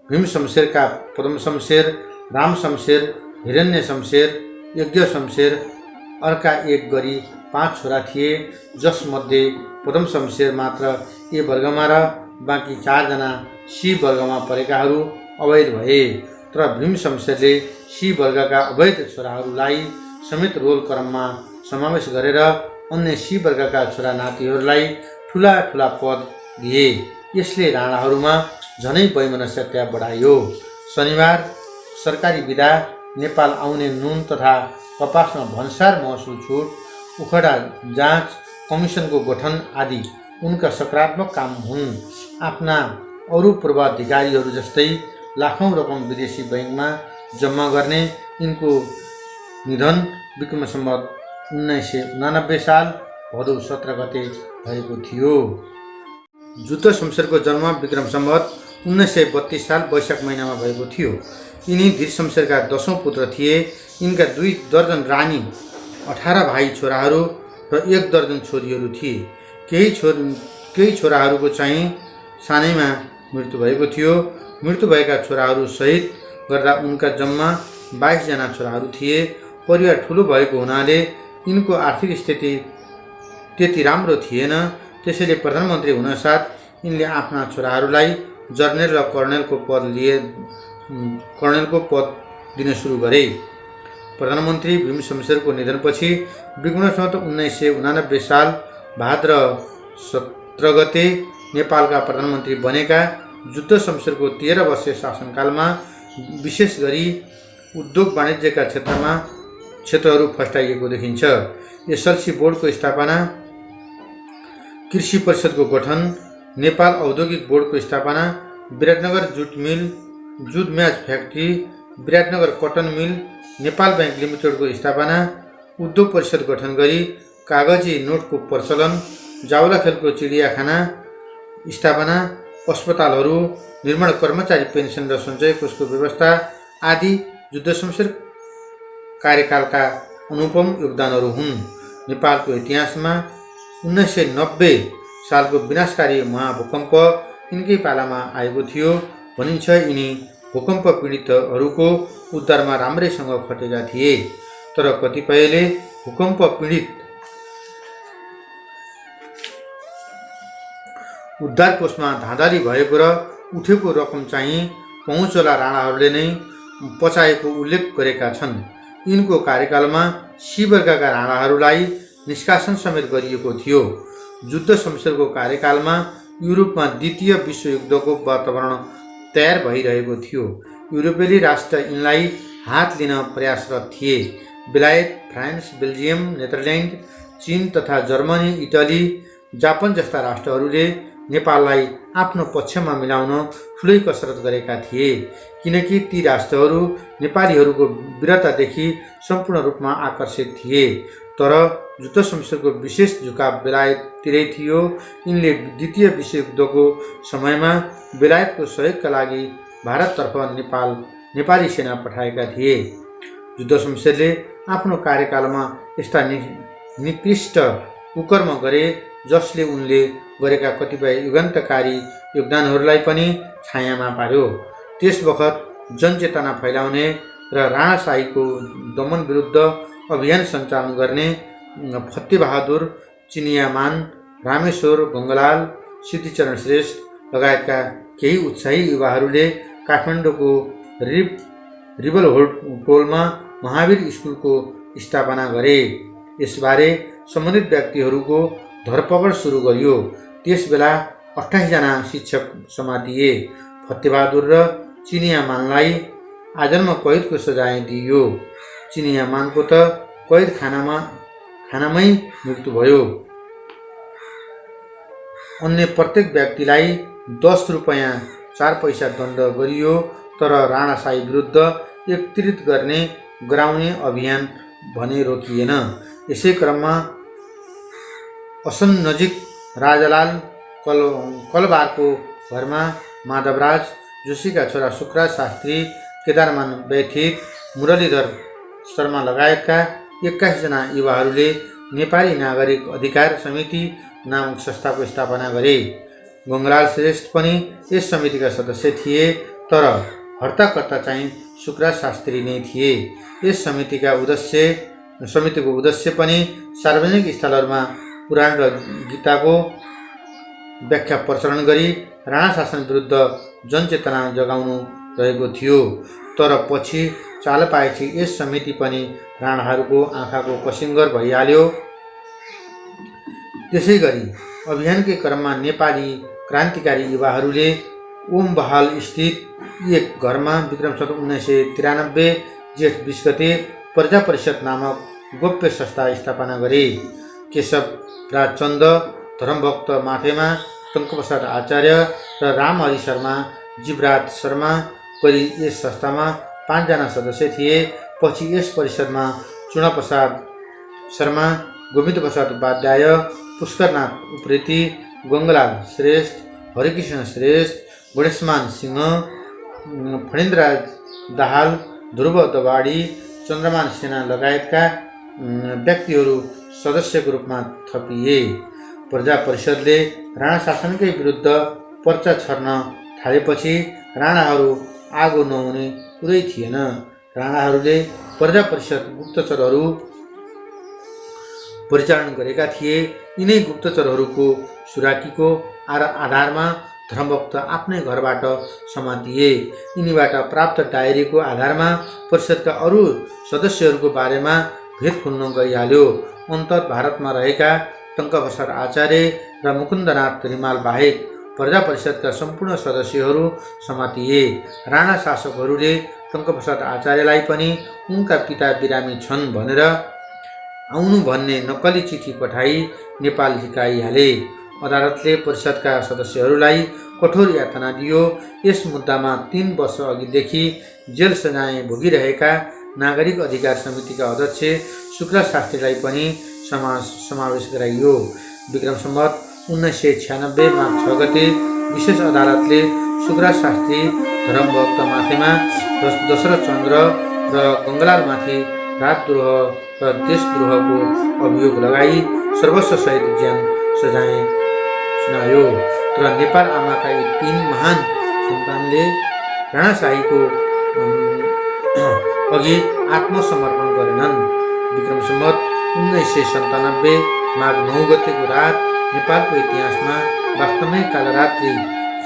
भीम शमशेरका पदम शमशेर, राम शमशेर, हिरण्य शमशेर, यज्ञ शमशेर अर्का एक गरी 5 छोरा थिए, जसमध्ये पदम शमशेर मात्र ए वर्गमा र बाँकी 4 जना सी वर्गमा परेकाहरू अवैध भए। तर भीम शमशेरले सी वर्गका अवैध छोराहरूलाई समेत रोल क्रममा समावेश गरेर अन्य सी वर्गका छोरा नातिहरूलाई ठुला ठुला पद दिए। यसले राणाहरूमा झनै वैमनस्यता बढायो। शनिबार सरकारी बिदा, नेपाल आउने नुन तथा कपासमा भन्सार महसुल छुट, उखडा जाँच कमिसनको गठन आदि उनका सकारात्मक काम हुन्। आफ्ना अरू पूर्वाधिकारीहरू जस्तै लाखौं रकम विदेशी बैंकमा जम्मा गर्ने यिनको निधन विक्रम सम्वत 1989 साल भदौ 17 गते भएको थियो। जुद्ध शमशेरको जन्म विक्रम सम्वत 1932 साल वैशाख महिनामा भएको थियो। यिनी धीर शमशेरका 10औं पुत्र थिए। यिनका 2 दर्जन रानी, 18 भाइ छोराहरू र 1 दर्जन छोरीहरू थिए। केही छोराहरूको चाहिँ सानैमा मृत्यु भएको थियो। मृत्यु भएका छोराहरू सहित गर्दा उनका जम्मा 22 जना छोराहरू थिए। परिवार ठुलो भएको हुनाले यिनको आर्थिक स्थिति त्यति राम्रो थिएन। त्यसैले प्रधानमन्त्री हुनसाथ यिनले आफ्ना छोराहरूलाई जर्नेल र कर्णेलको पद दिन सुरु गरे। प्रधानमन्त्री भीम शमशेरको निधनपछि विक्रमसम्वत 1989 साल भाद्र 17 गते नेपालका प्रधानमन्त्री बनेका जुद्ध शमशेरको 13 वर्षीय शासनकालमा विशेष गरी उद्योग वाणिज्यका क्षेत्रहरू फस्टाइएको देखिन्छ। एसएलसी बोर्डको स्थापना, कृषि परिषदको गठन, नेपाल औद्योगिक बोर्डको स्थापना, विराटनगर जुट म्याच फ्याक्ट्री, विराटनगर कटन मिल, नेपाल बैंक लिमिटेडको स्थापना, उद्योग परिषद गठन गरी कागजी नोटको प्रचलन, जावलाखेलको चिडियाखाना स्थापना, अस्पतालहरू निर्माण, कर्मचारी पेन्सन र सञ्चय कोषको व्यवस्था आदि जुद्ध शमशेर कार्यकालका अनुपम योगदानहरू हुन्। नेपालको इतिहासमा 1990 सालको विनाशकारी महाभूकम्प यिनकै पालामा आएको थियो भनिन्छ। यिनी भूकम्प पीडितहरूको उद्धारमा राम्रैसँग खटेका थिए, तर कतिपयले भूकम्प पीडित उद्धार कोषमा धाँधली भएको र उठेको रकम चाहिँ पहुँचवाला राणाहरूले नै पचाएको उल्लेख गरेका छन्। यिनको कार्यकालमा सी वर्गका राणाहरूलाई निष्कासन समेत गरिएको थियो। जुद्ध शमशेरको कार्यकालमा युरोपमा द्वितीय विश्वयुद्धको वातावरण तयार भइरहेको थियो। युरोपेली राष्ट्र यिनलाई हात लिन प्रयासरत थिए। बेलायत, फ्रान्स, बेल्जियम, नेदरल्यान्ड, चीन तथा जर्मनी, इटली, जापान जस्ता राष्ट्रहरूले नेपाललाई आफ्नो पक्षमा मिलाउन ठुलै कसरत गरेका थिए, किनकि ती राष्ट्रहरू नेपालीहरूको वीरतादेखि सम्पूर्ण रूपमा आकर्षित थिए। तर जुद्ध शमशेरको विशेष झुकाव बेलायततिरै थियो। यिनले द्वितीय विश्वयुद्धको समयमा बेलायतको सहयोगका लागि भारततर्फ नेपाली सेना पठाएका थिए। जुद्ध शमशेरले आफ्नो कार्यकालमा यस्ता निकृष्ट कुकर्म गरे जसले उनले गरेका कतिपय युगान्तकारी योगदानहरूलाई पनि छायामा पार्यो। त्यसवखत जनचेतना फैलाउने र राणाशाहीको दमन विरुद्ध अभियान सञ्चालन गर्ने फतेबहादुर, चिनियामान, रामेश्वर, गङ्गलाल, सिद्धिचरण श्रेष्ठ लगायतका केही उत्साही युवाहरूले काठमाडौँको रिभलहोल्टोलमा महावीर स्कुलको स्थापना गरे। यसबारे सम्बन्धित व्यक्तिहरूको धरपकड सुरु गरियो। त्यसबेला 28 जना शिक्षक समातिए। फतेबहादुर र चिनियामानलाई आजन्म कैदको सजाय दिइयो। चिनियामानको त कैद खानामै मृत्यु भयो। अन्य प्रत्येक व्यक्तिलाई 10 रुपैयाँ 4 पैसा दण्ड गरियो। तर राणाशाही विरुद्ध एकत्रित गराउने अभियान भने रोकिएन। यसै क्रममा असन नजिक राजालाल कलवारको घरमा माधवराज जोशीका छोरा सुखराज शास्त्री, केदारमान बैठित, मुरलीधर शर्मा लगायतका 21 जना युवाहरूले नेपाली नागरिक अधिकार समिति नामक संस्थाको स्थापना गरे। गङ्गलाल श्रेष्ठ पनि यस समितिका सदस्य थिए, तर हर्ताकर्ता चाहिँ सुखराज शास्त्री नै थिए। यस समितिको उद्देश्य पनि सार्वजनिक स्थलहरूमा पुराण र गीताको व्याख्या प्रचलन गरी राणा शासन विरुद्ध जनचेतना जगाउनु रहेको थियो। तर पछि चाल पाएपछि यस समिति पनि राणाहरूको आँखाको कसिङ्गर भइहाल्यो। त्यसै गरी अभियानकै क्रममा नेपाली क्रान्तिकारी युवाहरूले ओम बहाल स्थित एक घरमा विक्रमसम्वत 1993 जेठ 20 गते प्रजा परिषद नामक गोप्य संस्था स्थापना गरे। केशव राज चन्द, धर्मभक्त माथेमा, टङ्कप्रसाद आचार्य र रामहरि शर्मा, जीवराज शर्मा गरी यस संस्थामा 5 जना सदस्य थिए। पछि यस परिषदमा चुनाप्रसाद शर्मा, गोविन्द प्रसाद उपाध्याय, पुष्करनाथ उप्रेती, गङ्गलाल श्रेष्ठ, हरिकृष्ण श्रेष्ठ, गणेशमान सिंह, फणीन्द्रराज दाहाल, ध्रुव दवाडी, चन्द्रमान सेना लगायतका व्यक्तिहरू सदस्यको रूपमा थपिए। प्रजा परिषदले राणा शासनकै विरुद्ध पर्चा छर्न थालेपछि राणाहरू आगो नहुने कुरै थिएन। राणाहरूले प्रजा परिषद गुप्तचरहरू परिचालन गरेका थिए। यिनै गुप्तचरहरूको सुराकीको आधारमा धर्मभक्त आफ्नै घरबाट समातिए। यिनीबाट प्राप्त डायरीको आधारमा परिषदका अरू सदस्यहरूको बारेमा भेद खुल्न गइहाल्यो। अन्तत भारतमा रहेका टङ्कप्रसाद आचार्य र मुकुन्दनाथ रिमाल बाहेक प्रजा परिषदका सम्पूर्ण सदस्यहरू समातिए। राणा शासकहरूले टङ्कप्रसाद आचार्यलाई पनि उनका पिता बिरामी छन् भनेर आउनु भन्ने नक्कली चिठी पठाई नेपाल झिकाइहाले। अदालतले परिषदका सदस्यहरूलाई कठोर यातना दियो। यस मुद्दामा 3 वर्ष अघिदेखि जेल सजाय भोगिरहेका नागरिक अधिकार समितिका अध्यक्ष शुक्ला शास्त्रीलाई पनि समावेश गराइयो। विक्रम सम्वत 1996 माघ 6 गते विशेष अदालतले शुक्ला शास्त्री, धर्मभक्त माथिमा दशरथ चन्द्र र गङ्गलालमाथि राजद्रोह र देशद्रोहको अभियोग लगाई सर्वस्व सहित ज्यान सजाय सुनायो। तर नेपाल आमाका यी 3 महान सन्तानले राणाशाहीको अघि आत्मसमर्पण गरेनन्। विक्रम सम्वत 1997 माघ 9 गतेको रात नेपालको इतिहासमा वास्तवमै कालरात्रि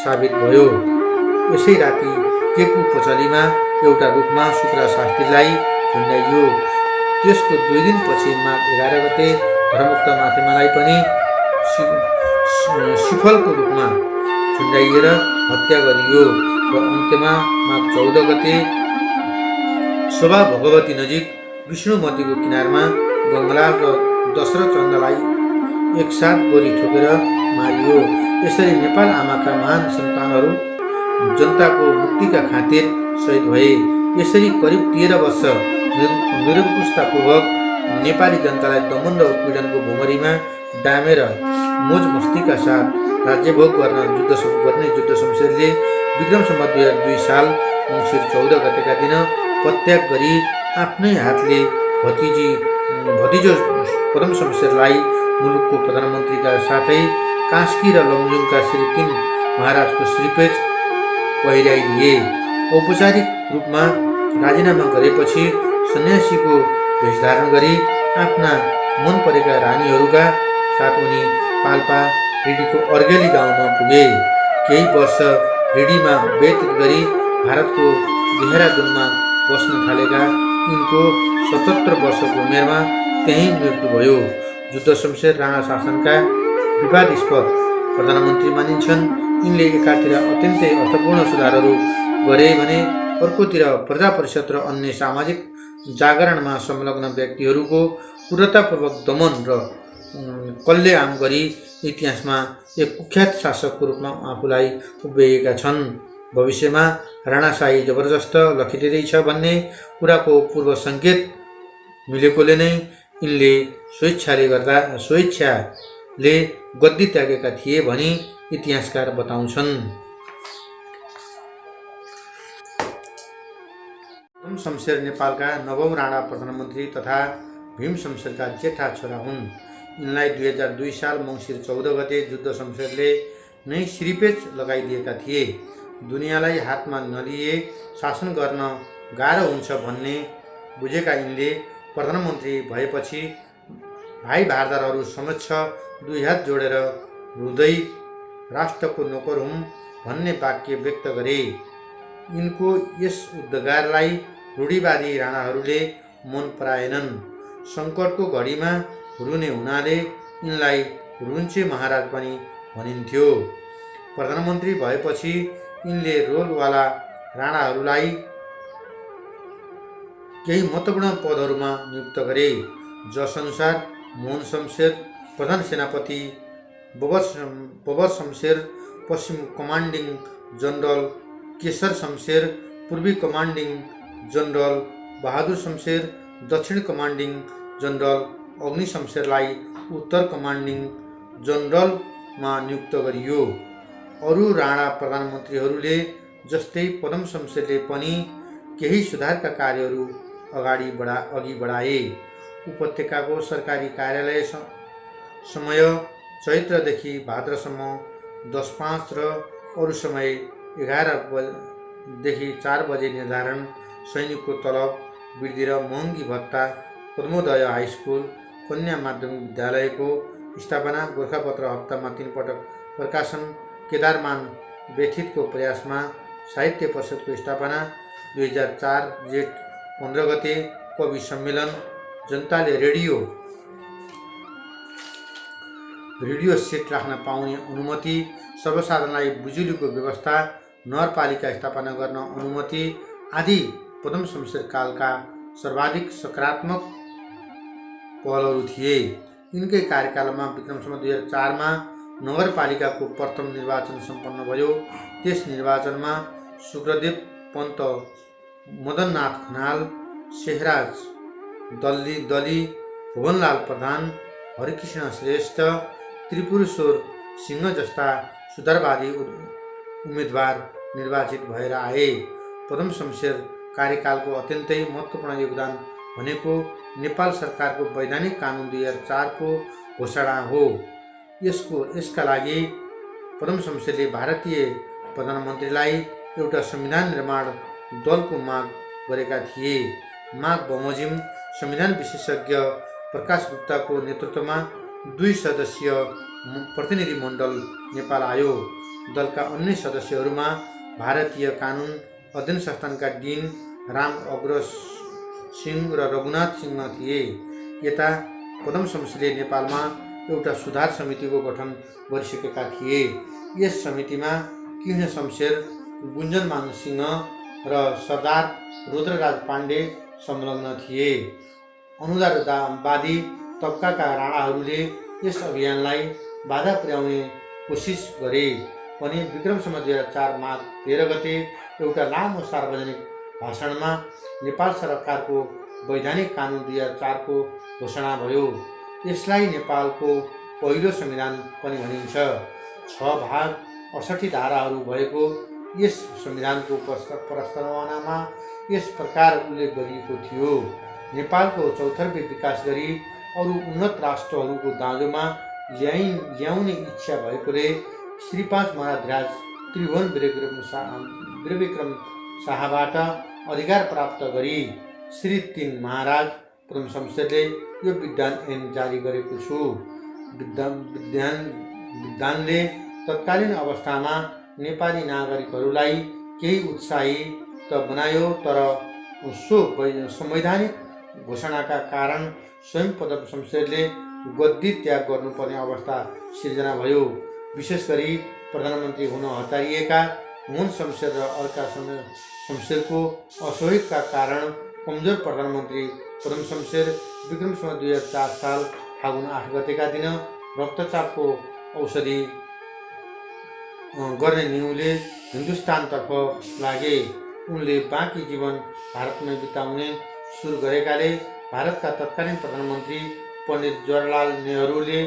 साबित भयो। यसै राति केकु पचलीमा एउटा रुखमा शुक्ला शास्त्रीलाई झुन्डाइयो। त्यसको 2 दिनपछि माघ 11 गते धर्मभक्त माथिमालाई पनि सिफलको रूपमा झुन्डाइएर हत्या गरियो र अन्त्यमा माघ 14 गते शोभा भगवती नजिक विष्णुमतीको किनारमा गङ्गलाल र दशरथ चन्द्रलाई एकसाथ गोली ठोकेर मारियो। यसरी नेपाल आमाका महान सन्तानहरू जनताको मुक्तिका खातिर शहीद भए। यसरी करिब 13 वर्ष निरङ्कुशतापूर्वक नेपाली जनतालाई दमन र उत्पीडनको भुमरीमा डामेर मोज मस्तीका साथ राज्यभोग गर्ने युद्ध शमशेरले विक्रम सम्वत 2002 साल मङ्सिर 14 गतेका दिन पत्याग गरी आफ्नै हातले भतिजो पदम शमशेरलाई मुलुकको प्रधानमन्त्रीका साथै कास्की र लमजुङका श्री 3 महाराजको श्रीपेच पहिर्याइदिए। औपचारिक रूपमा राजीनामा गरेपछि सन्यासीको भेष धारण गरी आफ्ना मन परेका रानीहरूका साथ उनी पाल्पा रिडीको अर्गेली गाउँमा पुगे। केही वर्ष रिडीमा व्यतीत गरी भारतको देहरादुनमा बस्न थालेका यिनको 77 वर्षको उमेरमा त्यहीँ मृत्यु भयो। युद्ध शमशेर राणा शासनका विवादास्पद प्रधानमन्त्री मानिन्छन्। यिनले एकातिर अत्यन्तै अर्थपूर्ण सुधारहरू गरे भने अर्कोतिर प्रजा परिषद र अन्य सामाजिक जागरणमा संलग्न व्यक्तिहरूको क्रूरतापूर्वक दमन र कल्लेआम गरी इतिहासमा एक कुख्यात शासकको रूपमा आफूलाई उभ्याएका छन्। भविष्यमा राणाशाही जबरजस्त लखिँदैछ भन्ने कुराको पूर्व सङ्केत मिलेकोले नै यिनले स्वेच्छाले गद्दी त्यागेका थिए भनी इतिहासकार बताउँछन्। पदम शमशेर नेपालका 9औं राणा प्रधानमन्त्री तथा भीम शमशेरका जेठा छोरा हुन्। यिनलाई 2002 साल मङ्सिर 14 गते युद्ध शमशेरले नै श्रीपेच लगाइदिएका थिए। दुनियाँलाई हातमा नलिए शासन गर्न गाह्रो हुन्छ भन्ने बुझेका यिनले प्रधानमन्त्री भएपछि भाइ भारदारहरू समक्ष 2 हात जोडेर रुँदै राष्ट्रको नोकर हुँ भन्ने वाक्य व्यक्त गरे। यिनको यस उद्गारलाई रूढिवादी राणाहरूले मन पराएनन्। सङ्कटको घडीमा रुने हुनाले यिनलाई रुन्चे महाराज पनि भनिन्थ्यो। प्रधानमन्त्री भएपछि यिनले रोलवाला राणाहरूलाई केही महत्त्वपूर्ण पदहरूमा नियुक्त गरे, जसअनुसार मोहन शमशेर प्रधान सेनापति, बबर शमशेर पश्चिम कमान्डिङ जनरल, केशर शमशेर पूर्वी कमान्डिङ जनरल, बहादुर शमशेर दक्षिण कमान्डिङ जनरल, अग्नि शमशेरलाई उत्तर कमान्डिङ जनरलमा नियुक्त गरियो। अरू राणा प्रधानमन्त्रीहरूले जस्तै पदम शमशेरले पनि केही सुधारका कार्यहरू अघि बढाए। उपत्यकाको सरकारी कार्यालय समय चैत्रदेखि भाद्रसम्म 10:05 र अरू समय 11 देखि 4 बजे निर्धारण, सैनिकको तलब वृद्धि र महँगी भत्ता, पद्मोदय हाई स्कुल, कन्या माध्यमिक विद्यालयको स्थापना, गोरखापत्र हप्तामा 3 पटक प्रकाशन, केदारमान व्यथितको प्रयासमा साहित्य परिषदको स्थापना, 2004 जेठ 15 गते कवि सम्मेलन, जनताले रेडियो सेट राख्न पाउने अनुमति, सर्वसाधारणलाई बिजुलीको व्यवस्था, नगरपालिका स्थापना गर्न अनुमति आदि प्रथम शमशेर कालका सर्वाधिक सकारात्मक पहलहरू थिए। यिनकै कार्यकालमा विक्रम सम्वत 2004मा नगरपालिकाको प्रथम निर्वाचन सम्पन्न भयो। त्यस निर्वाचनमा शुक्रदेव पन्त, मदननाथ खनाल, शेखराज दली, भुवनलाल प्रधान, हरिकृष्ण श्रेष्ठ, त्रिपुरेश्वर सिंह जस्ता सुधारवादी उम्मेदवार निर्वाचित भएर आए। प्रथम शमशेर कार्यकालको अत्यन्तै महत्त्वपूर्ण योगदान भनेको नेपाल सरकारको वैधानिक कानुन 2004को घोषणा हो। यसका लागि प्रथम शमशेरले भारतीय प्रधानमन्त्रीलाई एउटा संविधान निर्माण दलको माग गरेका थिए। माग बमोजिम संविधान विशेषज्ञ प्रकाश गुप्ताको नेतृत्वमा 2 सदस्यीय प्रतिनिधि मण्डल नेपाल आयो। दलका अन्य सदस्यहरूमा भारतीय कानुन अध्ययन संस्थानका डिन राम अग्र सिंह र रघुनाथ सिंह थिए। यता प्रथम शमशेरले नेपालमा एउटा सुधार समितिको गठन गरिसकेका थिए। यस समितिमा कृष्ण शमशेर, गुन्जनमान सिंह र सरदार रुद्रराज पाण्डे संलग्न थिए। अनुदारवादी तबकाका राणाहरूले यस अभियानलाई बाधा पुर्याउने कोसिस गरे पनि विक्रम सम्वत 2004 माघ 13 गते एउटा लामो सार्वजनिक भाषणमा नेपाल सरकारको वैधानिक कानुन 2004को घोषणा भयो। यसलाई नेपालको पहिलो संविधान पनि भनिन्छ। 6 भाग 68 धाराहरू भएको यस संविधानको प्रस्तावनामा यस प्रकार उल्लेख गरिएको थियो: नेपालको चौतर्फी विकास गरी अरू उन्नत राष्ट्रहरूको दाँजोमा ल्याउने इच्छा भएकोले श्री 5 महाराज त्रिभुवन वीरविक्रम शाहबाट अधिकार प्राप्त गरी श्री 3 महाराज प्रथम शमशेरले यो विधान ऐन जारी गरेको छु। विधानले तत्कालीन अवस्थामा नेपाली नागरिकहरूलाई केही उत्साही त बनायो, तर सो संवैधानिक घोषणाका कारण स्वयं प्रथम शमशेरले गद्दी त्याग गर्नुपर्ने अवस्था सिर्जना भयो। विशेष गरी प्रधानमन्त्री हुन हतारिएका मोहन शमशेर र अर्का शमशेरको असहयोगका कारण कमजोर प्रधानमन्त्री प्रथम शमशेर विक्रम सम्वत 2004 साल फागुन 8 गतेका दिन रक्तचापको औषधि गर्ने निहुले हिन्दुस्तानतर्फ लागे। उनले बाँकी जीवन भारतमै बिताउने सुरु गरेकाले भारतका तत्कालीन प्रधानमन्त्री पण्डित जवाहरलाल नेहरूले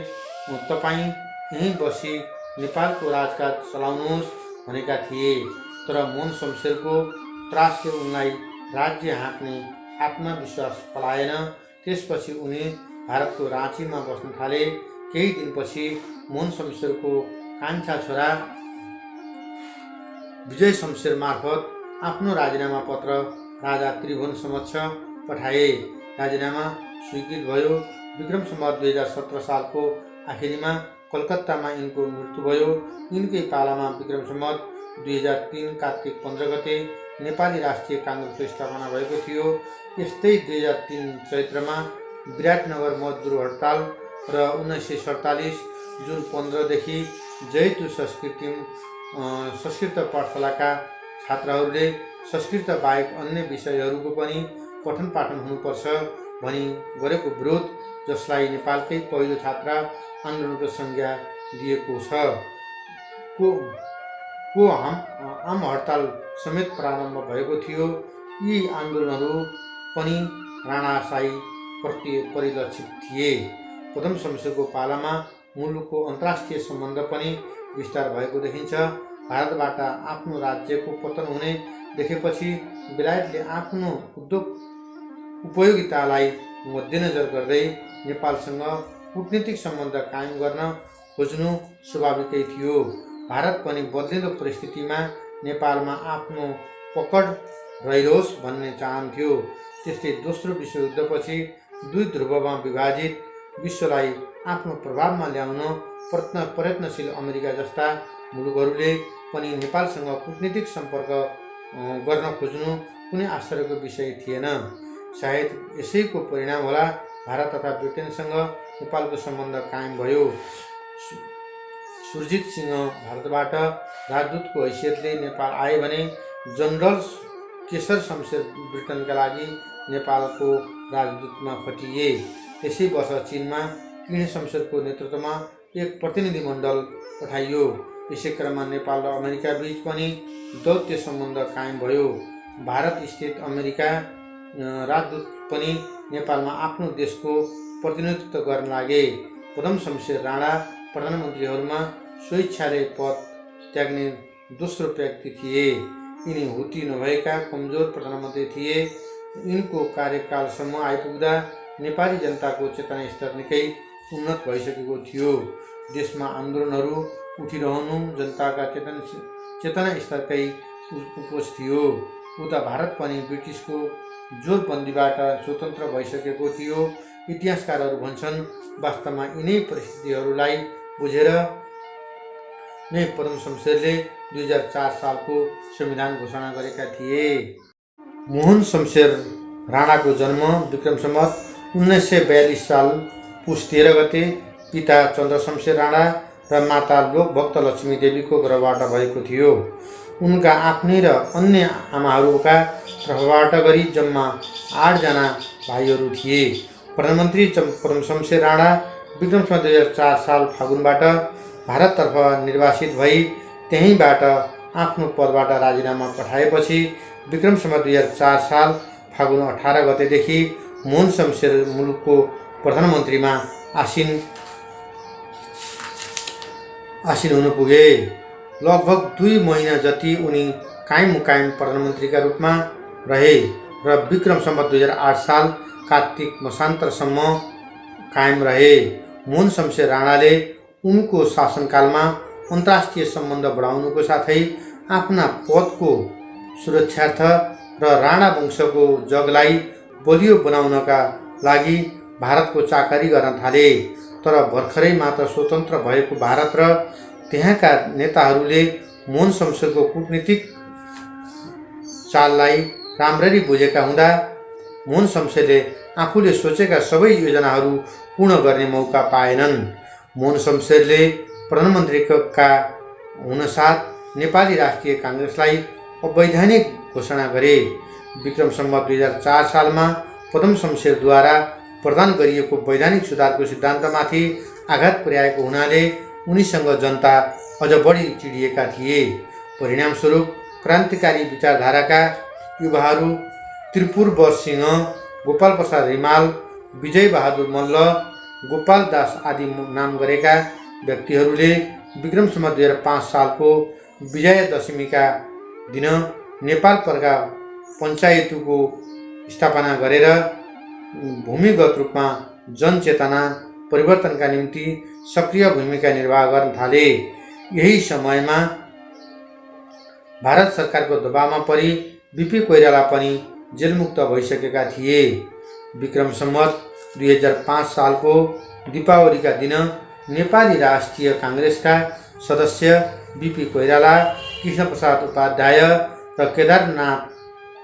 तपाईँ यहीँ बसी नेपालको राजकाज चलाउनुहोस् भनेका थिए। तर मोहन शमशेरको त्रासले उनलाई राज्य हाँक्ने आत्मविश्वास पलाएन। त्यसपछि उनी भारतको राँचीमा बस्न थाले। केही दिनपछि मोहन शमशेरको कान्छा छोरा विजय शमशेर मार्फत आफ्नो राजीनामा पत्र राजा त्रिभुवन समक्ष पठाए। राजीनामा स्वीकृत भयो। विक्रम सम्वत 2017 सालको आखिरीमा कलकत्तामा यिनको मृत्यु भयो। यिनकै पालामा विक्रम सम्वत 2003 कार्तिक 15 गते नेपाली राष्ट्रिय काङ्ग्रेसको स्थापना भएको थियो। यस्तै 2003 चैत्रमा विराटनगर मजदुर हडताल र 1947 जुन 15 देखि जयतु संस्कृत पाठशालाका छात्रहरूले संस्कृत बाहेक अन्य विषयहरूको पनि पठन पाठन हुनुपर्छ भनी गरेको विरोध, जसलाई नेपालकै पहिलो छात्र आन्दोलनको संज्ञा दिएको छ, को आम हडताल समेत प्रारम्भ भएको थियो। यी आन्दोलनहरू पनि राणाशाही प्रति परिलक्षित थिए। प्रथम शमशेरको पालामा मुलुकको अन्तर्राष्ट्रिय सम्बन्ध पनि विस्तार भएको देखिन्छ। भारतबाट आफ्नो राज्यको पतन हुने देखेपछि बेलायतले आफ्नो उपयोगितालाई मध्यनजर गर्दै नेपालसँग कूटनीतिक सम्बन्ध कायम गर्न खोज्नु स्वाभाविकै थियो। भारत पनि बदलिँदो परिस्थितिमा नेपालमा आफ्नो पकड रहिरोस् भन्ने चाहन्थ्यो। त्यस्तै दोस्रो विश्वयुद्धपछि 2 ध्रुवमा विभाजित विश्वलाई आफ्नो प्रभावमा ल्याउन प्रयत्नशील अमेरिका जस्ता मुलुकहरूले पनि नेपालसँग कूटनीतिक सम्पर्क गर्न खोज्नु कुनै आश्चर्यको विषय थिएन। सायद यसैको परिणाम होला भारत तथा ब्रिटेनसँग नेपालको सम्बन्ध कायम भयो। सुरजित सिंह भारतबाट राजदूतको हैसियतले नेपाल आए भने जनरल केशर शमशेर ब्रिटेनका लागि नेपालको राजदूतमा खटिए। त्यसै वर्ष चीनमा किर्ण शमशेरको नेतृत्वमा एक प्रतिनिधिमण्डल पठाइयो। यसै क्रममा नेपाल र अमेरिका बीच पनि दौत्य सम्बन्ध कायम भयो। भारत स्थित अमेरिका राजदूत पनि नेपालमा आफ्नो देशको प्रतिनिधित्व गर्न लागे। प्रथम शमशेर राणा प्रधानमन्त्रीहरूमा स्वेच्छाले पद त्याग्ने दोस्रो व्यक्ति थिए। यिनी हुती नभएका कमजोर प्रधानमन्त्री थिए। यिनको कार्यकालसम्म आइपुग्दा नेपाली जनताको चेतना स्तर निकै उन्नत भइसकेको थियो। देशमा आन्दोलनहरू उठिरहनु जनताका चेतना स्तरकै उपज थियो। उता भारत पनि ब्रिटिसको जोरबन्दीबाट स्वतन्त्र भइसकेको थियो। इतिहासकारहरू भन्छन् वास्तवमा यिनै परिस्थितिहरूलाई बुझेर नै प्रथम शमशेरले 2004 सालको संविधान घोषणा गरेका थिए। मोहन शमशेर राणाको जन्म विक्रम सम्वत 1942 साल पुस 13 गते पिता चन्द्र शमशेर राणा र माता लोकभक्त लक्ष्मी देवीको गर्भबाट भएको थियो। उनका आफ्नै र अन्य आमाहरूका तर्फबाट गरी जम्मा 8 जना भाइहरू थिए। प्रधानमन्त्री प्रथम शमशेर राणा विक्रम सम्वत 2004 साल फागुनबाट भारततर्फ निर्वासित भई त्यहीँबाट आफ्नो पदबाट राजीनामा पठाएपछि विक्रम सम्वत 2004 साल फागुन 18 गतेदेखि मोहन शमशेर मुलुकको प्रधानमन्त्रीमा आसीन हुन पुगे। लगभग 2 महिना जति उनी कायम मुकायम प्रधानमन्त्रीका रूपमा रहे र विक्रम सम्वत 2008 साल कार्तिक मसान्तरसम्म कायम रहे। मोहन शमशेर राणाले उनको शासनकालमा अन्तर्राष्ट्रिय सम्बन्ध बढाउनुको साथै आफ्ना पदको सुरक्षार्थ र राणा वंशको जगलाई बलियो बनाउनका लागि भारतको चाकरी गर्न थाले। तर भर्खरै मात्र स्वतन्त्र भएको भारत र त्यहाँका नेताहरूले मोहन शमशेरको कूटनीतिक चाललाई राम्ररी बुझेका हुँदा मोहन शमशेरले आफूले सोचेका सबै योजनाहरू पूर्ण गर्ने मौका पाएनन्। मोहन शमशेरले प्रधानमन्त्रीका हुनसाथ नेपाली राष्ट्रिय काङ्ग्रेसलाई अवैधानिक घोषणा गरे। विक्रम सम्वत 2004 सालमा प्रथम शमशेरद्वारा प्रदान गरिएको वैधानिक सुधारको सिद्धान्तमाथि आघात पुर्याएको हुनाले उनीसँग जनता अझ बढी चिडिएका थिए। परिणामस्वरूप क्रान्तिकारी विचारधाराका युवाहरू त्रिपुर बरसिंह, गोपाल प्रसाद रिमाल, विजय बहादुर मल्ल, गोपाल दास आदि नाम गरेका व्यक्तिहरूले विक्रम सम्वत 2005 सालको विजयादशमीका दिन नेपाल प्रजा पञ्चायतको स्थापना गरेर भूमिगत रूपमा जनचेतना परिवर्तनका निम्ति सक्रिय भूमिका निर्वाह गर्न थाले। यही समयमा भारत सरकारको दबावमा परि बीपी कोइराला पनि जेलमुक्त भइसकेका थिए। विक्रम सम्वत 2005 सालको दीपावलीका दिन नेपाली राष्ट्रिय काङ्ग्रेसका सदस्य बीपी कोइराला, कृष्णप्रसाद उपाध्याय र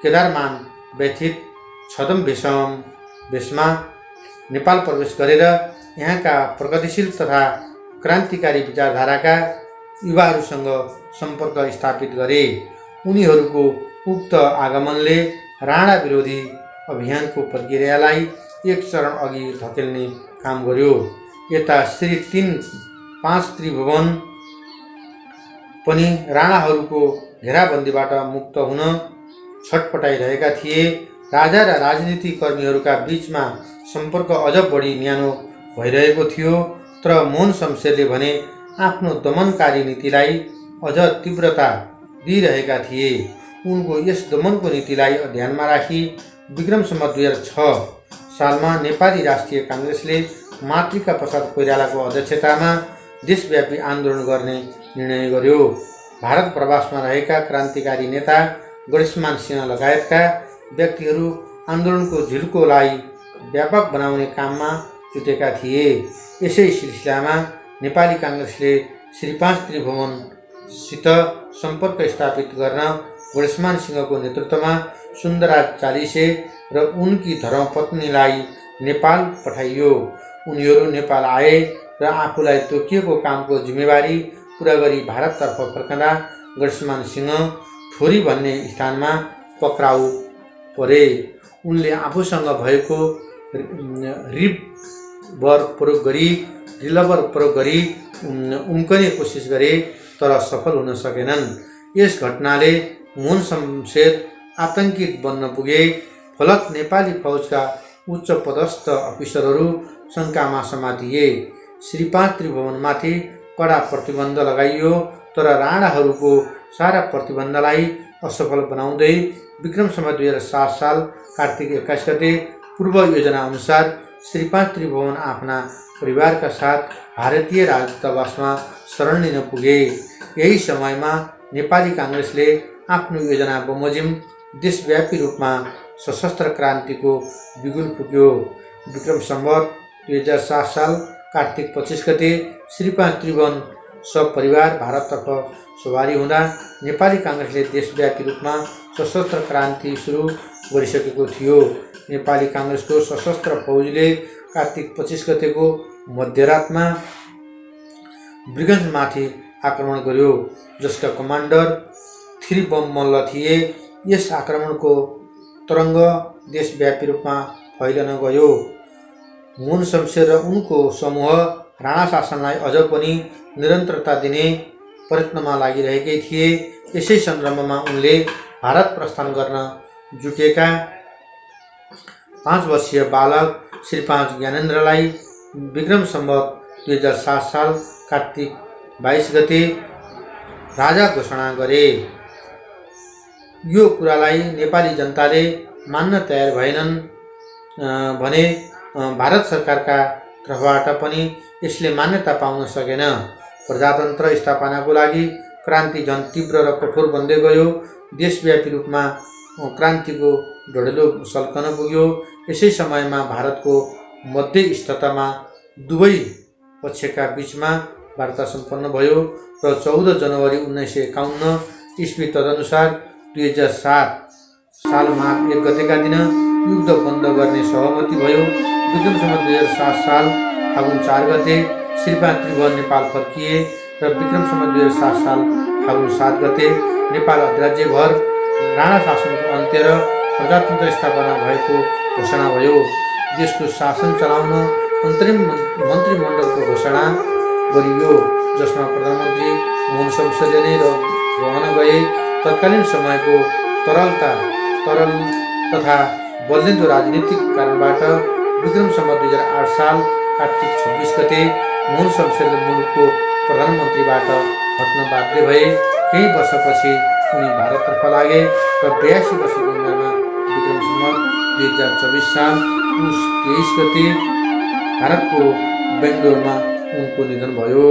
केदारमान व्यथित छदम भेषमा नेपाल प्रवेश गरेर यहाँका प्रगतिशील तथा क्रान्तिकारी विचारधाराका युवाहरूसँग सम्पर्क स्थापित गरे। उनीहरूको उक्त आगमनले राणा विरोधी अभियानको प्रक्रियालाई एक चरण अघि धकेल्ने काम गर्यो। यता श्री 3-5 त्रिभुवन पनि राणाहरूको घेराबन्दीबाट मुक्त हुन छटपटाइरहेका थिए। राजा र राजनीति कर्मीहरूका बीचमा सम्पर्क अझ बढी न्यानो भइरहेको थियो। तर मोहन शमशेरले भने आफ्नो दमनकारी नीतिलाई अझ तीव्रता दिइरहेका थिए। उनको यस दमनको नीतिलाई ध्यानमा राखी विक्रम सम्वत 2006 सालमा नेपाली राष्ट्रिय काङ्ग्रेसले मातृका प्रसाद कोइरालाको अध्यक्षतामा देशव्यापी आन्दोलन गर्ने निर्णय गर्यो। भारत प्रवासमा रहेका क्रान्तिकारी नेता गणेशमान सिंह लगायतका व्यक्तिहरू आन्दोलनको झिल्कोलाई व्यापक बनाउने काममा जुटेका थिए। यसै सिलसिलामा नेपाली काङ्ग्रेसले श्री 5 त्रिभुवनसित सम्पर्क स्थापित गर्न गणेशमान सिंहको नेतृत्वमा सुन्दरराज चालिसे र उनकी धर्मपत्नीलाई नेपाल पठाइयो। उनीहरू नेपाल आए र आफूलाई तोकिएको कामको जिम्मेवारी पुरा गरी भारततर्फ फर्कँदा गणेशमान सिंह ठोरी भन्ने स्थानमा पक्राउ परे। उनले आफूसँग भएको रिभल्भर प्रयोग गरी उम्कने कोसिस गरे तर सफल हुन सकेनन्। यस घटनाले मोहन शमशेर आतंकित बन्न पुगे। फलत नेपाली फौजका उच्च पदस्थ अफिसरहरू शङ्कामा समातिए। श्री 5 त्रिभुवनमाथि कडा प्रतिबन्ध लगाइयो तर राणाहरूको सारा प्रतिबन्धलाई असफल बनाउँदै विक्रम सम्वत 2007 साल कार्तिक 21 गते पूर्व योजना अनुसार श्री 5 त्रिभुवन आफ्ना परिवारका साथ भारतीय राजदूतावासमा शरण लिन पुगे। यही समयमा नेपाली काङ्ग्रेसले आफ्नो योजना बमोजिम देशव्यापी रूपमा सशस्त्र क्रान्तिको बिगुल फुक्यो। विक्रम सम्वत 2007 साल कार्तिक 25 गते श्री 5 त्रिभुवन सपरिवार भारततर्फ सवारी हुँदा नेपाली काङ्ग्रेसले देशव्यापी रूपमा सशस्त्र क्रान्ति सुरु गरिसकेको थियो। नेपाली काङ्ग्रेसको सशस्त्र फौजले कार्तिक 25 गतेको मध्यरातमा ब्रिगन्जमाथि आक्रमण गर्यो जसका कमान्डर थिरिबम मल्ल थिए। यस आक्रमणको तरङ्ग देशव्यापी रूपमा फैलन गयो। मोहन शमशेर र उनको समूह राणा शासनलाई अझ पनि निरन्तरता दिने प्रयत्नमा लागिरहेकै थिए। यसै सन्दर्भमा उनले भारत प्रस्थान गर्न जुटेका 5 वर्षीय बालक श्री 5 ज्ञानेन्द्रलाई विक्रम सम्वत 2007 साल कार्तिक 22 गते राजा घोषणा गरे। यो कुरालाई नेपाली जनताले मान्न तयार भएनन् भने भारत सरकारका तर्फबाट पनि यसले मान्यता पाउन सकेन। प्रजातन्त्र स्थापनाको लागि क्रान्ति झन तीव्र र कठोर बन्दै गयो। देशव्यापी रूपमा क्रान्तिको ढडेलो सल्कन पुग्यो। यसै समयमा भारतको मध्यस्थतामा दुवै पक्षका बीचमा वार्ता सम्पन्न भयो र 14 जनवरी 1951 इस्वी तदनुसार 2007 साल माघ 1 गतेका दिन युद्ध बन्द गर्ने सहमति भयो। विक्रम सम्वत 2007 साल फागुन 4 गते श्री 5 त्रिभुवन नेपाल फर्किए र विक्रम सम्वत 2007 साल फागुन 7 गते नेपाल अधिराज्यभर राणा शासनको अन्त्य र प्रजातन्त्र स्थापना भएको घोषणा भयो। देशको शासन चलाउन अन्तरिम मन्त्रीमण्डलको घोषणा गरियो जसमा प्रधानमन्त्री मोहन शमशेरले नै रहन गए। तत्कालीन समयको तरल तथा बल्झिँदो राजनीतिक कारणबाट विक्रम सम्वत 2008 साल कार्तिक 26 गते मोहन शमशेरले मुलुकको प्रधानमन्त्रीबाट हट्न बाध्य भए। केही वर्षपछि उनी भारततर्फ लागे र 82 वर्षको उमेरमा विक्रम सम्वत 2024 साल पुस 23 गते भारतको बेङ्गलोरमा उनको निधन भयो।